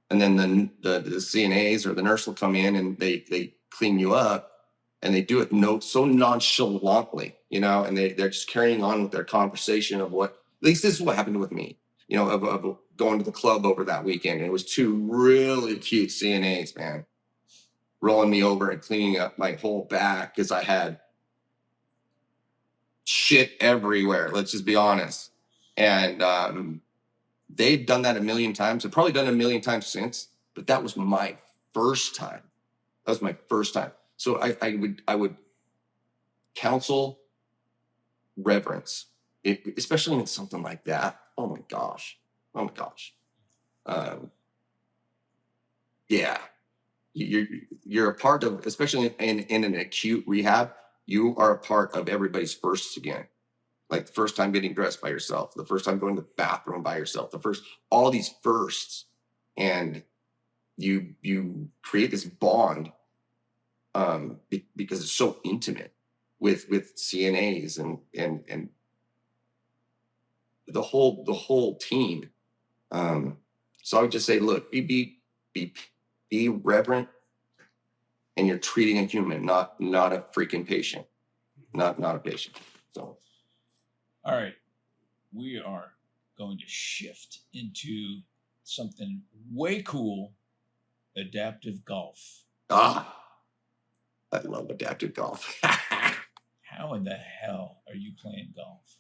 And then the CNAs or the nurse will come in and they clean you up, and they do it so nonchalantly, and they're just carrying on with their conversation of what, at least this is what happened with me, of going to the club over that weekend. And it was two really cute CNAs, man, rolling me over and cleaning up my whole back because I had shit everywhere. Let's just be honest. And they've done that a million times. They've probably done it a million times since, but that was my first time. That was my first time. So I would counsel reverence, especially in something like that. Oh my gosh. Yeah. You're a part of, especially in an acute rehab, you are a part of everybody's firsts again. Like the first time getting dressed by yourself, the first time going to the bathroom by yourself, all these firsts. And you create this bond because it's so intimate with CNAs and the whole team. So I would just say, look, be reverent, and you're treating a human, not a freaking patient, not a patient. So,
all right, we are going to shift into something way cool: adaptive golf.
I love adaptive golf.
How in the hell are you playing golf?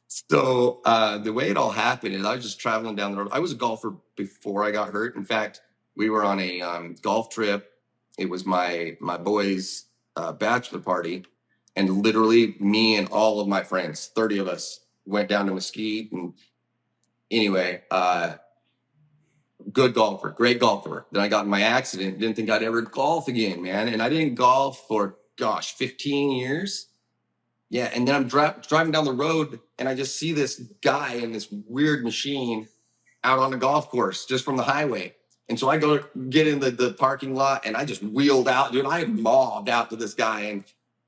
So the way it all happened is I was just traveling down the road. I was a golfer before I got hurt. In fact, we were on a golf trip. It was my boys' bachelor party, and literally me and all of my friends, 30 of us, went down to Mesquite. And anyway, good golfer, great golfer. Then I got in my accident. Didn't think I'd ever golf again, man. And I didn't golf for 15 years. Yeah, and then I'm driving down the road, and I just see this guy in this weird machine out on the golf course just from the highway. And so I go get in the parking lot, and I just wheeled out, dude. I mobbed out to this guy, and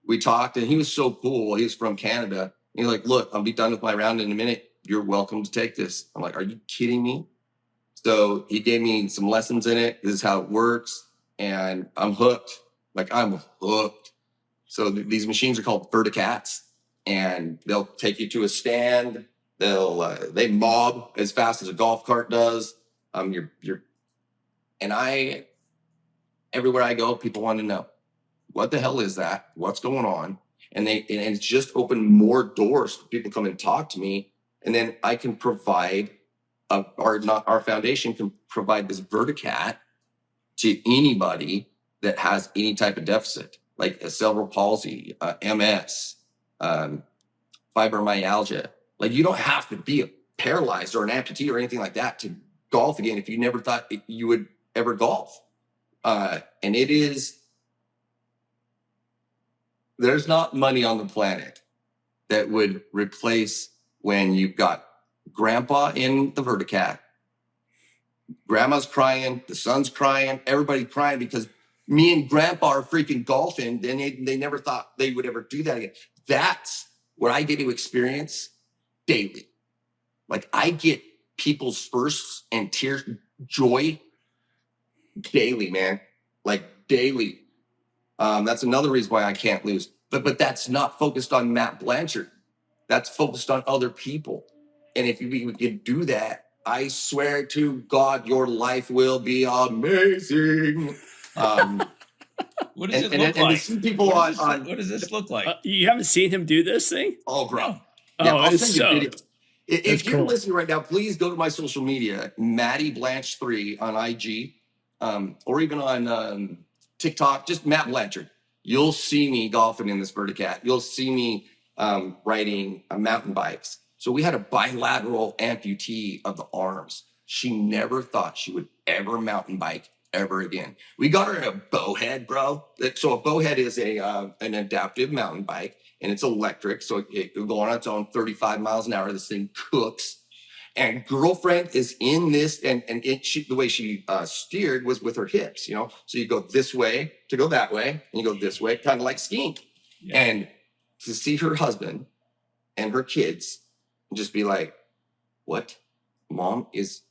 we talked, and he was so cool. He was from Canada. And he's like, look, I'll be done with my round in a minute. You're welcome to take this. I'm like, are you kidding me? So he gave me some lessons in it. This is how it works. And I'm hooked. I'm hooked. So these machines are called verticats, and they'll take you to a stand. They mob as fast as a golf cart does. Everywhere I go, people want to know, what the hell is that? What's going on? And it's just opened more doors for people to come and talk to me. And then I can provide our foundation can provide this verticat to anybody that has any type of deficit, like a cerebral palsy, MS, fibromyalgia. Like, you don't have to be paralyzed or an amputee or anything like that to golf again if you never thought you would ever golf. And there's not money on the planet that would replace when you've got grandpa in the verticat, grandma's crying, the son's crying, everybody's crying because me and grandpa are freaking golfing. Then they never thought they would ever do that again. That's what I get to experience daily. Like, I get people's firsts and tears, joy daily, man. Like, daily. That's another reason why I can't lose. But that's not focused on Matt Blanchard. That's focused on other people. And if we can do that, I swear to God, your life will be amazing.
What does it look like?
To see people
what does this look like?
You haven't seen him do this thing?
Oh, bro.
No.
Yeah, I'll send you a video. If you're
cool.
listening right now, please go to my social media, Matty Blanch 3 on IG, or even on TikTok, just Matt Blanchard. You'll see me golfing in this verticat. You'll see me riding mountain bikes. So we had a bilateral amputee of the arms. She never thought she would ever mountain bike ever again. We got her a bowhead, bro. So a bowhead is an adaptive mountain bike, and it's electric. So it will go on its own 35 miles an hour. This thing cooks. And girlfriend is in this, and the way she steered was with her hips, you know. So you go this way to go that way, and you go this way, kind of like skiing. Yeah. And to see her husband and her kids just be like, what? Mom is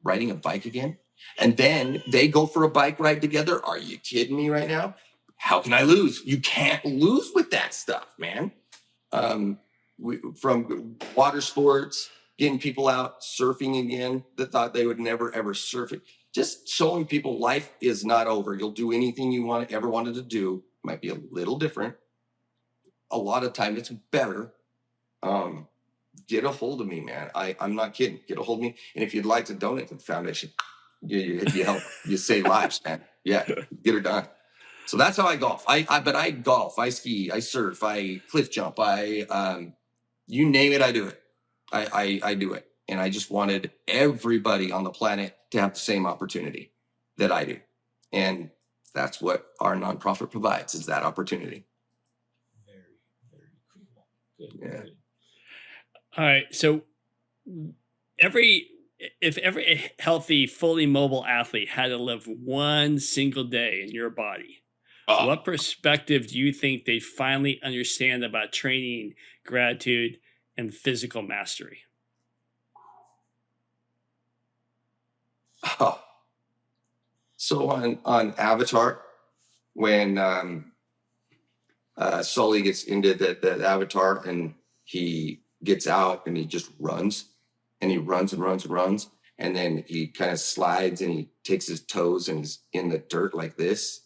riding a bike again? And then they go for a bike ride together. Are you kidding me right now? How can I lose? You can't lose with that stuff, man. From water sports, getting people out surfing again that thought they would never ever surf it. Just showing people life is not over. You'll do anything you ever wanted to do. Might be a little different. A lot of time it's better. Get a hold of me, man. I'm not kidding. Get a hold of me. And if you'd like to donate to the foundation, you help, you save lives, man. Yeah, get her done. So that's how I golf. But I golf, I ski, I surf, I cliff jump, you name it, I do it. I do it. And I just wanted everybody on the planet to have the same opportunity that I do. And that's what our nonprofit provides, is that opportunity.
Very, very cool. Good.
Yeah.
Good.
All right. So if every healthy, fully mobile athlete had to live one single day in your body, what perspective do you think they finally understand about training, gratitude, and physical mastery?
So on Avatar, when Sully gets into the Avatar and he gets out and he just runs and he runs and runs and runs, and then he kind of slides and he takes his toes and he's in the dirt like this.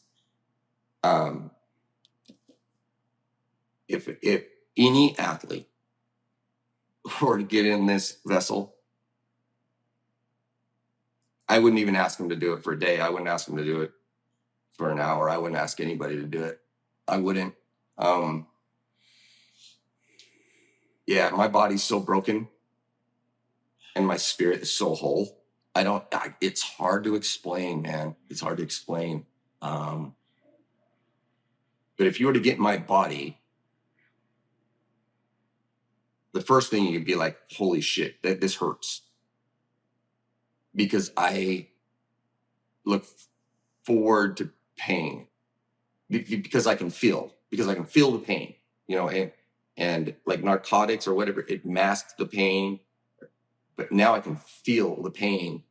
If any athlete were to get in this vessel, I wouldn't even ask him to do it for a day. I wouldn't ask him to do it for an hour. I wouldn't ask anybody to do it. I wouldn't. Yeah, my body's so broken and my spirit is so whole. It's hard to explain, man. It's hard to explain. But if you were to get in my body, the first thing you'd be like, holy shit, this hurts. Because I look forward to pain. Because I can feel the pain, you know, and like narcotics or whatever, it masks the pain. But now I can feel the pain.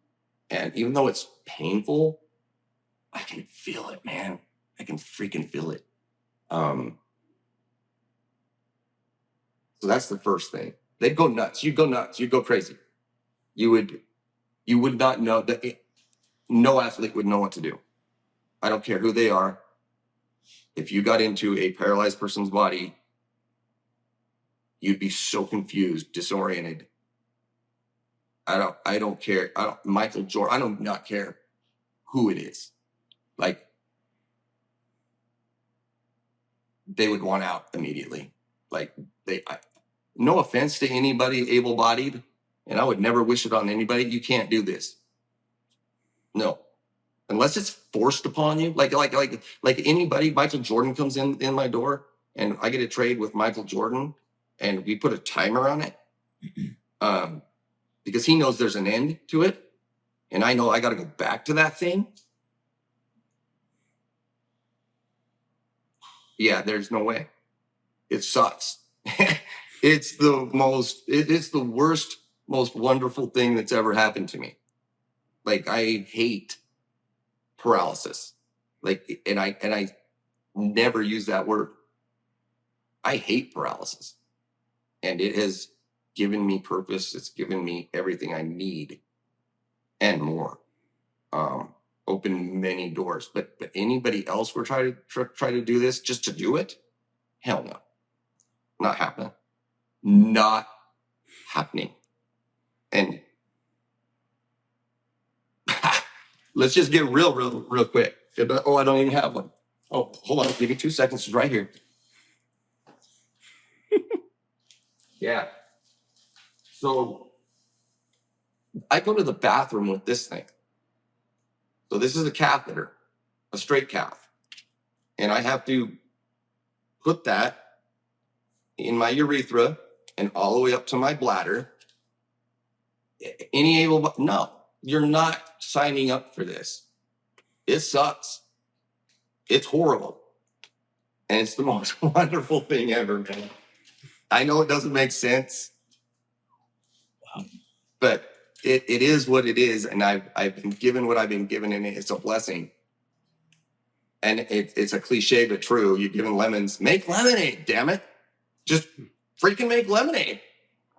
And even though it's painful, I can feel it, man. I can freaking feel it. So that's the first thing. They'd go nuts. You'd go nuts. You'd go crazy. You would not know that. No athlete would know what to do. I don't care who they are. If you got into a paralyzed person's body, you'd be so confused, disoriented. I don't care. Michael Jordan, I do not care who it is. Like, they would want out immediately. Like, no offense to anybody able-bodied, and I would never wish it on anybody. You can't do this. No. Unless it's forced upon you. Like anybody, Michael Jordan comes in my door and I get a trade with Michael Jordan and we put a timer on it. Because he knows there's an end to it. And I know I got to go back to that thing. Yeah, there's no way. It sucks. It's the worst, most wonderful thing that's ever happened to me. Like, I hate paralysis. Like, and I never use that word. I hate paralysis. And it has given me purpose. It's given me everything I need and more. Opened many doors. But anybody else would try to do this just to do it? Hell no. Not happening. Not happening. And let's just get real quick. Oh, I don't even have one. Oh, hold on. Give me 2 seconds. It's right here. Yeah. So I go to the bathroom with this thing. So this is a catheter, a straight cath. And I have to put that in my urethra and all the way up to my bladder. Any able, no, you're not signing up for this. It sucks. It's horrible. And it's the most wonderful thing ever, man. I know it doesn't make sense.
Wow.
But it is what it is. And I've been given what I've been given, and it's a blessing. And it's a cliche, but true. You're given lemons, make lemonade, damn it. Just freaking make lemonade.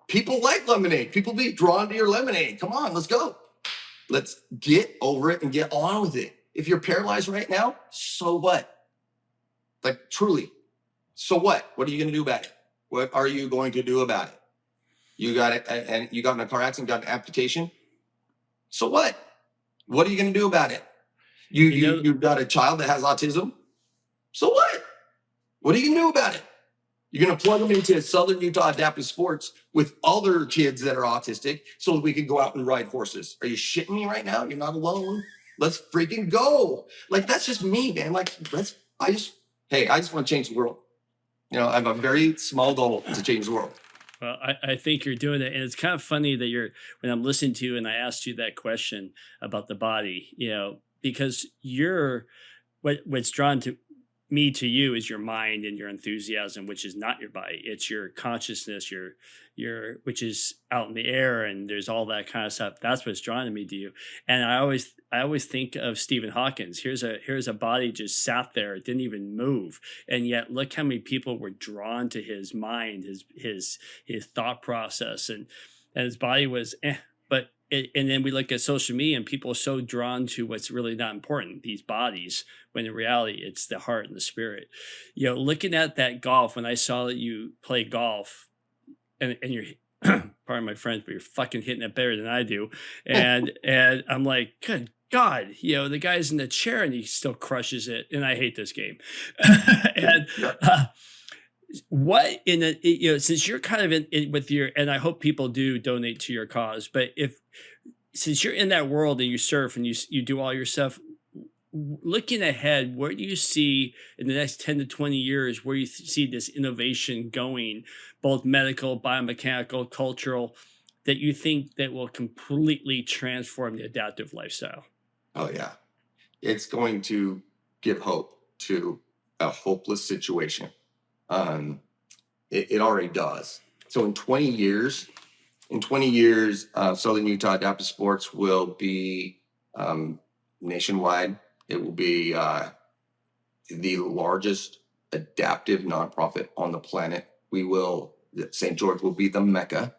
People like lemonade. People be drawn to your lemonade. Come on, let's go. Let's get over it and get on with it. If you're paralyzed right now, so what? Like, truly, so what? What are you going to do about it? What are you going to do about it? You got it, and you got in a car accident, got an amputation. So what? What are you going to do about it? You've got a child that has autism. So what? What are you going to do about it? You're going to plug them into Southern Utah Adaptive Sports with other kids that are autistic so that we can go out and ride horses. Are you shitting me right now? You're not alone. Let's freaking go. Like, that's just me, man. Like, I just want to change the world. You know, I have a very small goal to change the world.
Well, I think you're doing it. And it's kind of funny that when I'm listening to you and I asked you that question about the body, you know, because what's drawn to me to you is your mind and your enthusiasm, which is not your body. It's your consciousness, which is out in the air, and there's all that kind of stuff. That's what's drawn to me to you. And I always think of Stephen Hawkins. Here's a body just sat there, it didn't even move, and yet look how many people were drawn to his mind, his thought process, and his body was but and then we look at social media and people are so drawn to what's really not important, these bodies, when in reality it's the heart and the spirit. You know, looking at that golf, when I saw that you play golf, and you're pardon my French, but you're fucking hitting it better than I do, and I'm like, good God, you know, the guy's in the chair and he still crushes it, and I hate this game. And what in the, you know, since you're kind of in with your, and I hope people do donate to your cause, but since you're in that world and you surf and you do all your stuff, looking ahead, where do you see in the next 10 to 20 years, where you see this innovation going, both medical, biomechanical, cultural, that you think that will completely transform the adaptive lifestyle?
Oh yeah. It's going to give hope to a hopeless situation. It already does. So in 20 years, Southern Utah Adaptive Sports will be nationwide. It will be the largest adaptive nonprofit on the planet. St. George will be the Mecca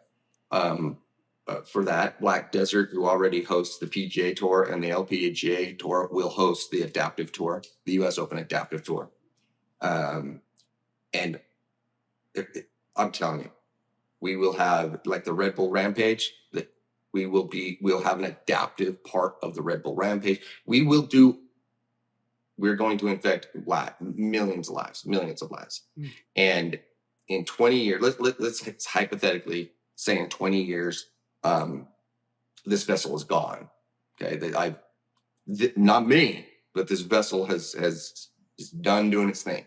for that. Black Desert, who already hosts the PGA Tour and the LPGA Tour, will host the Adaptive Tour, the U.S. Open Adaptive Tour. And I'm telling you, we will have, like the Red Bull Rampage, that we'll have an adaptive part of the Red Bull Rampage. We're going to infect millions of lives. Mm. And in 20 years, let's hypothetically say in 20 years, this vessel is gone. Okay. Not me, but this vessel is done doing its thing.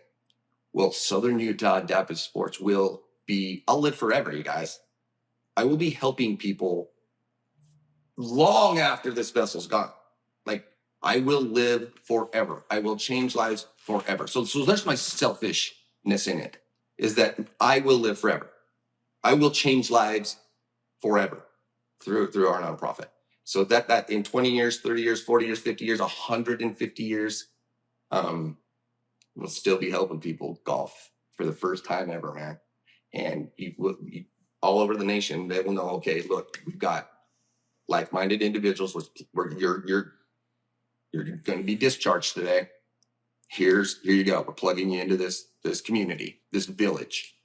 Well, Southern Utah Adaptive Sports I'll live forever, you guys. I will be helping people long after this vessel's gone. Like, I will live forever. I will change lives forever. So there's my selfishness in it, is that I will live forever. I will change lives forever through our nonprofit. So that in 20 years, 30 years, 40 years, 50 years, 150 years, we'll still be helping people golf for the first time ever, man. And all over the nation, they will know, okay, look, we've got like-minded individuals. You're going to be discharged today. Here you go. We're plugging you into this community, this village,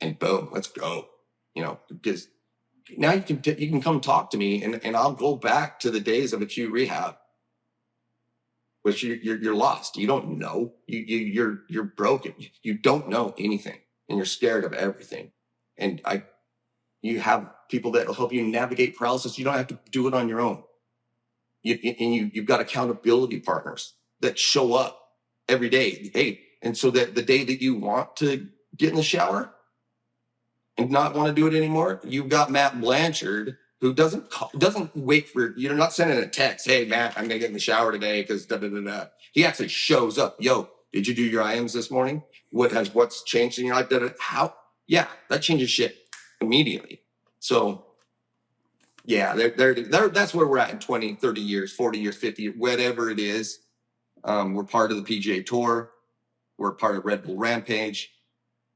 and boom, let's go. You know, because now you can come talk to me, and I'll go back to the days of acute rehab, which you're lost. You don't know. You're broken. You don't know anything, and you're scared of everything. And you have people that will help you navigate paralysis. You don't have to do it on your own. You've got accountability partners that show up every day. Hey, and so that the day that you want to get in the shower and not want to do it anymore, you've got Matt Blanchard who doesn't wait for, you're not sending a text, hey, Matt, I'm going to get in the shower today because da-da-da-da. He actually shows up. Yo, did you do your IMs this morning? What's changed in your life? How? Yeah, that changes shit immediately. So, yeah, that's where we're at in 20, 30 years, 40 years, 50 years, whatever it is. We're part of the PGA Tour. We're part of Red Bull Rampage.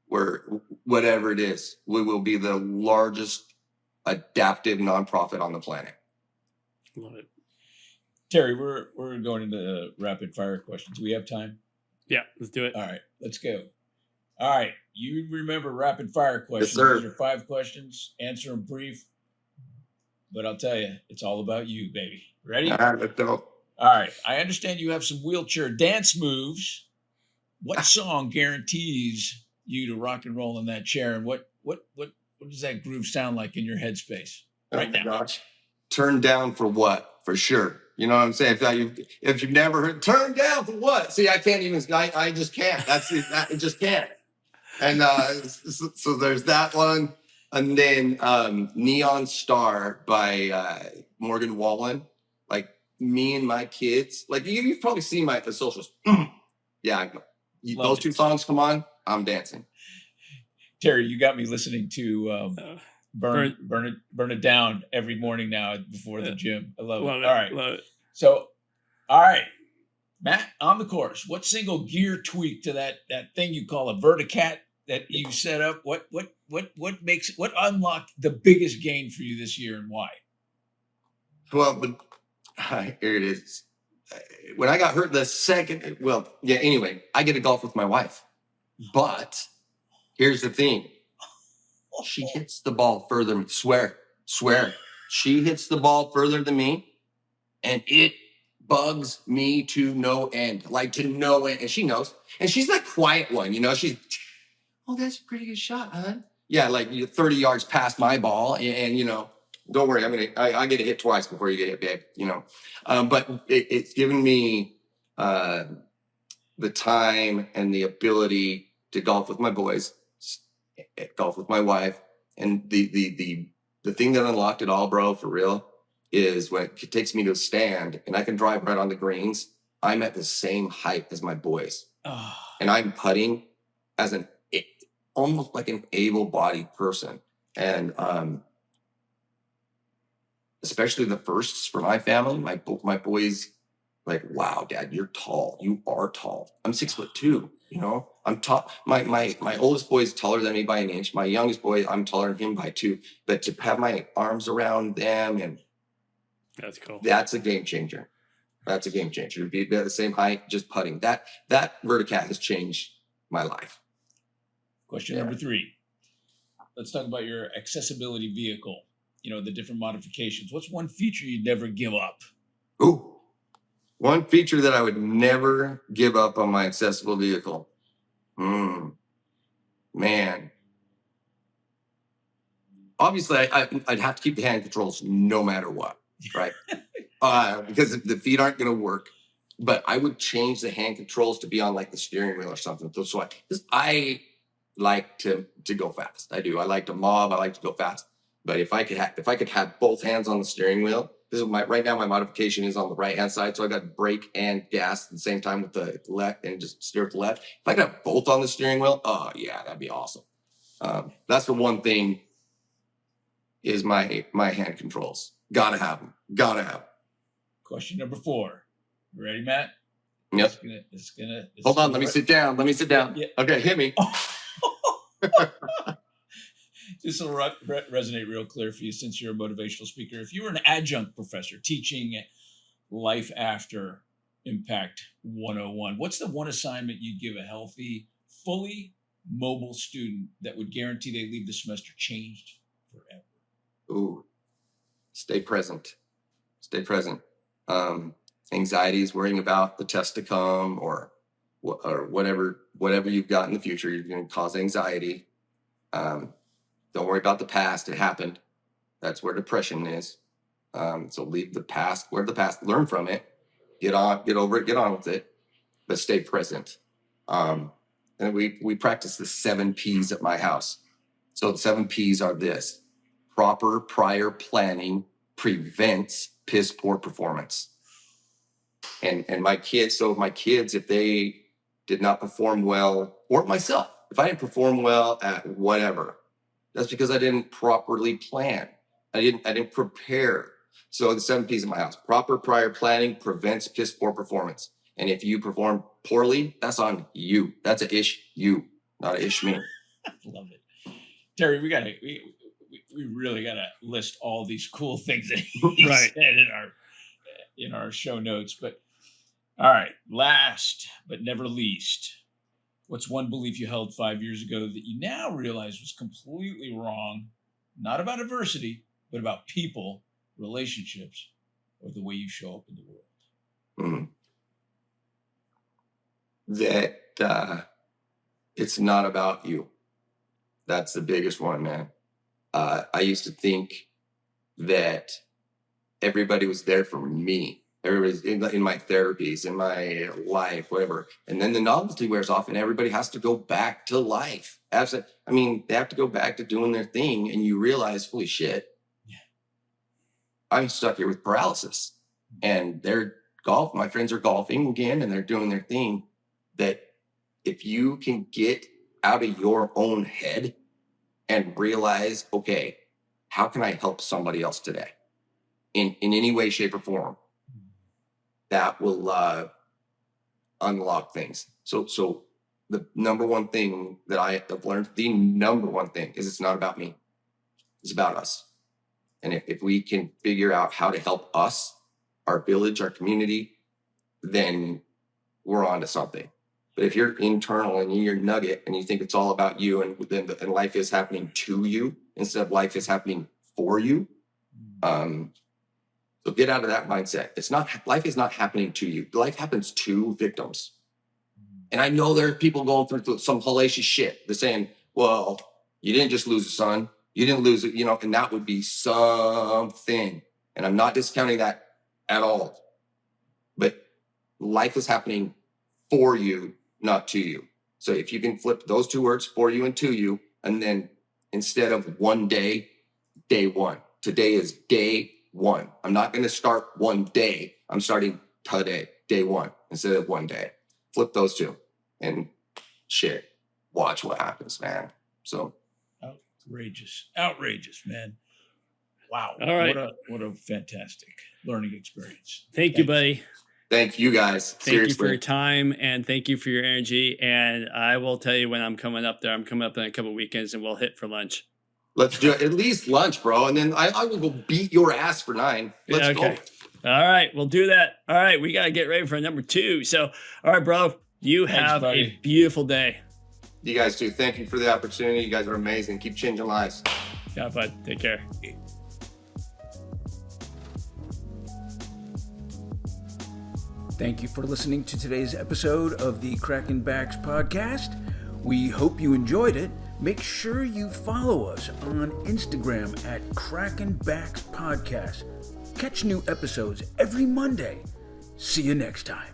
We're whatever it is. We will be the largest adaptive nonprofit on the planet.
Love it.
Terry, we're going into rapid fire questions. Do we have time?
Yeah, let's do it.
All right, let's go. All right, you remember rapid fire questions.
Yes, sir.
These are 5 questions. Answer them brief. But I'll tell you, it's all about you, baby. Ready?
All right, let's go.
All right. I understand you have some wheelchair dance moves. What song guarantees you to rock and roll in that chair? And what does that groove sound like in your headspace right now?
Gosh. Turn down for what? For sure. You know what I'm saying? If you've never heard, turn down for what? See, I can't even. I just can't. That's it. I just can't. And so there's that one, and then Neon Star by Morgan Wallen. Like me and my kids. Like you've probably seen the socials. Yeah, those 2 songs come on, I'm dancing.
Terry, you got me listening to Burn It Down every morning now before the gym. I love it. All right.
Love it.
So, all right, Matt, on the course, what single gear tweak to that thing you call a verticat that you set up? What unlocked the biggest gain for you this year and why?
Well, here it is. When I got hurt anyway, I get to golf with my wife. But here's the thing. She hits the ball further than me. Swear. She hits the ball further than me, and it bugs me to no end. Like to no end. And she knows. And she's that quiet one, she's, oh, that's a pretty good shot, huh? Yeah, like you're 30 yards past my ball, and don't worry, I get to hit twice before you get hit, babe, But it's given me the time and the ability to golf with my boys, golf with my wife, and the thing that unlocked it all, bro, for real, is when it takes me to a stand and I can drive right on the greens. I'm at the same height as my boys, and I'm putting as almost like an able-bodied person, and especially the firsts for my family, my boys, like, wow, Dad, you're tall. You are tall. I'm 6'2". I'm tall. My oldest boy is taller than me by an inch. My youngest boy, I'm taller than him by 2. But to have my arms around them, and
that's cool.
That's a game changer. That's a game changer. To be at the same height, just putting. That verticat has changed my life.
Question number 3. Let's talk about your accessibility vehicle. The different modifications. What's one feature you'd never give up?
Ooh, one feature that I would never give up on my accessible vehicle. Man. Obviously, I'd have to keep the hand controls no matter what, right? Because the feet aren't going to work. But I would change the hand controls to be on like the steering wheel or something. So I like to go fast. I do. I like to mob. I like to go fast. But if I could have both hands on the steering wheel, right now my modification is on the right hand side, so I got brake and gas at the same time with the left and just steer with the left. If I could have both on the steering wheel, oh yeah, that'd be awesome. That's the one thing is my hand controls. Gotta have them.
Question number 4. Ready, Matt?
Yep. Hold on, let me sit down.
Yeah.
Okay, hit me.
This will resonate real clear for you since you're a motivational speaker. If you were an adjunct professor teaching Life After Impact 101, what's the one assignment you'd give a healthy, fully mobile student that would guarantee they leave the semester changed forever?
Ooh, stay present. Anxiety is worrying about the test to come or whatever you've got in the future. You're going to cause anxiety. Don't worry about the past. It happened. That's where depression is. So leave the past where the past. Learn from it. Get over it. Get on with it. But stay present. And we practice the 7 P's at my house. So the 7 P's are this: proper prior planning prevents piss poor performance. And my kids, if they did not perform well, or myself, if I didn't perform well at whatever, that's because I didn't properly plan. I didn't prepare. So the 7 P's in my house: proper prior planning prevents piss poor performance. And if you perform poorly, that's on you. That's an ish you, not an ish me.
Love it. Terry, we really gotta list all these cool things that he
Right.
said in our show notes. But all right, last but never least, what's one belief you held 5 years ago that you now realize was completely wrong, not about adversity, but about people, relationships, or the way you show up in the world?
That it's not about you. That's the biggest one, man. I used to think that everybody was there for me. Everybody's in my therapies, in my life, whatever. And then the novelty wears off and everybody has to go back to life. Absolutely. I mean, they have to go back to doing their thing, and you realize, holy shit, I'm stuck here with paralysis. And my friends are golfing again, and they're doing their thing. That if you can get out of your own head and realize, okay, how can I help somebody else today in any way, shape, or form? That will unlock things. So the number one thing that I have learned, the number one thing is it's not about me. It's about us. And if we can figure out how to help us, our village, our community, then we're on to something. But if you're internal and you're nugget and you think it's all about you and life is happening to you instead of life is happening for you, so get out of that mindset. Life is not happening to you. Life happens to victims. And I know there are people going through some hellacious shit. They're saying, well, you didn't just lose a son. You didn't lose it, and that would be something. And I'm not discounting that at all. But life is happening for you, not to you. So if you can flip those two words, for you and to you, and then instead of one day, day one. Today is day one. I'm not going to start one day. I'm starting today, day one, instead of one day. Flip those two and shit. Watch what happens, man. So
outrageous, man. Wow.
All right.
What a fantastic learning experience.
Thank you, buddy.
Thank you, guys.
Thank you for your time, and thank you for your energy. And I will tell you when I'm coming up there. I'm coming up in a couple of weekends, and we'll hit for lunch.
Let's do at least lunch, bro. And then I will go beat your ass for 9. Let's go.
All right, we'll do that. All right, we got to get ready for number 2. So, all right, bro, you have a beautiful day.
You guys too. Thank you for the opportunity. You guys are amazing. Keep changing lives.
Yeah, bud. Take care.
Thank you for listening to today's episode of the Crackin Backs podcast. We hope you enjoyed it. Make sure you follow us on Instagram at Crackin Backs Podcast. Catch new episodes every Monday. See you next time.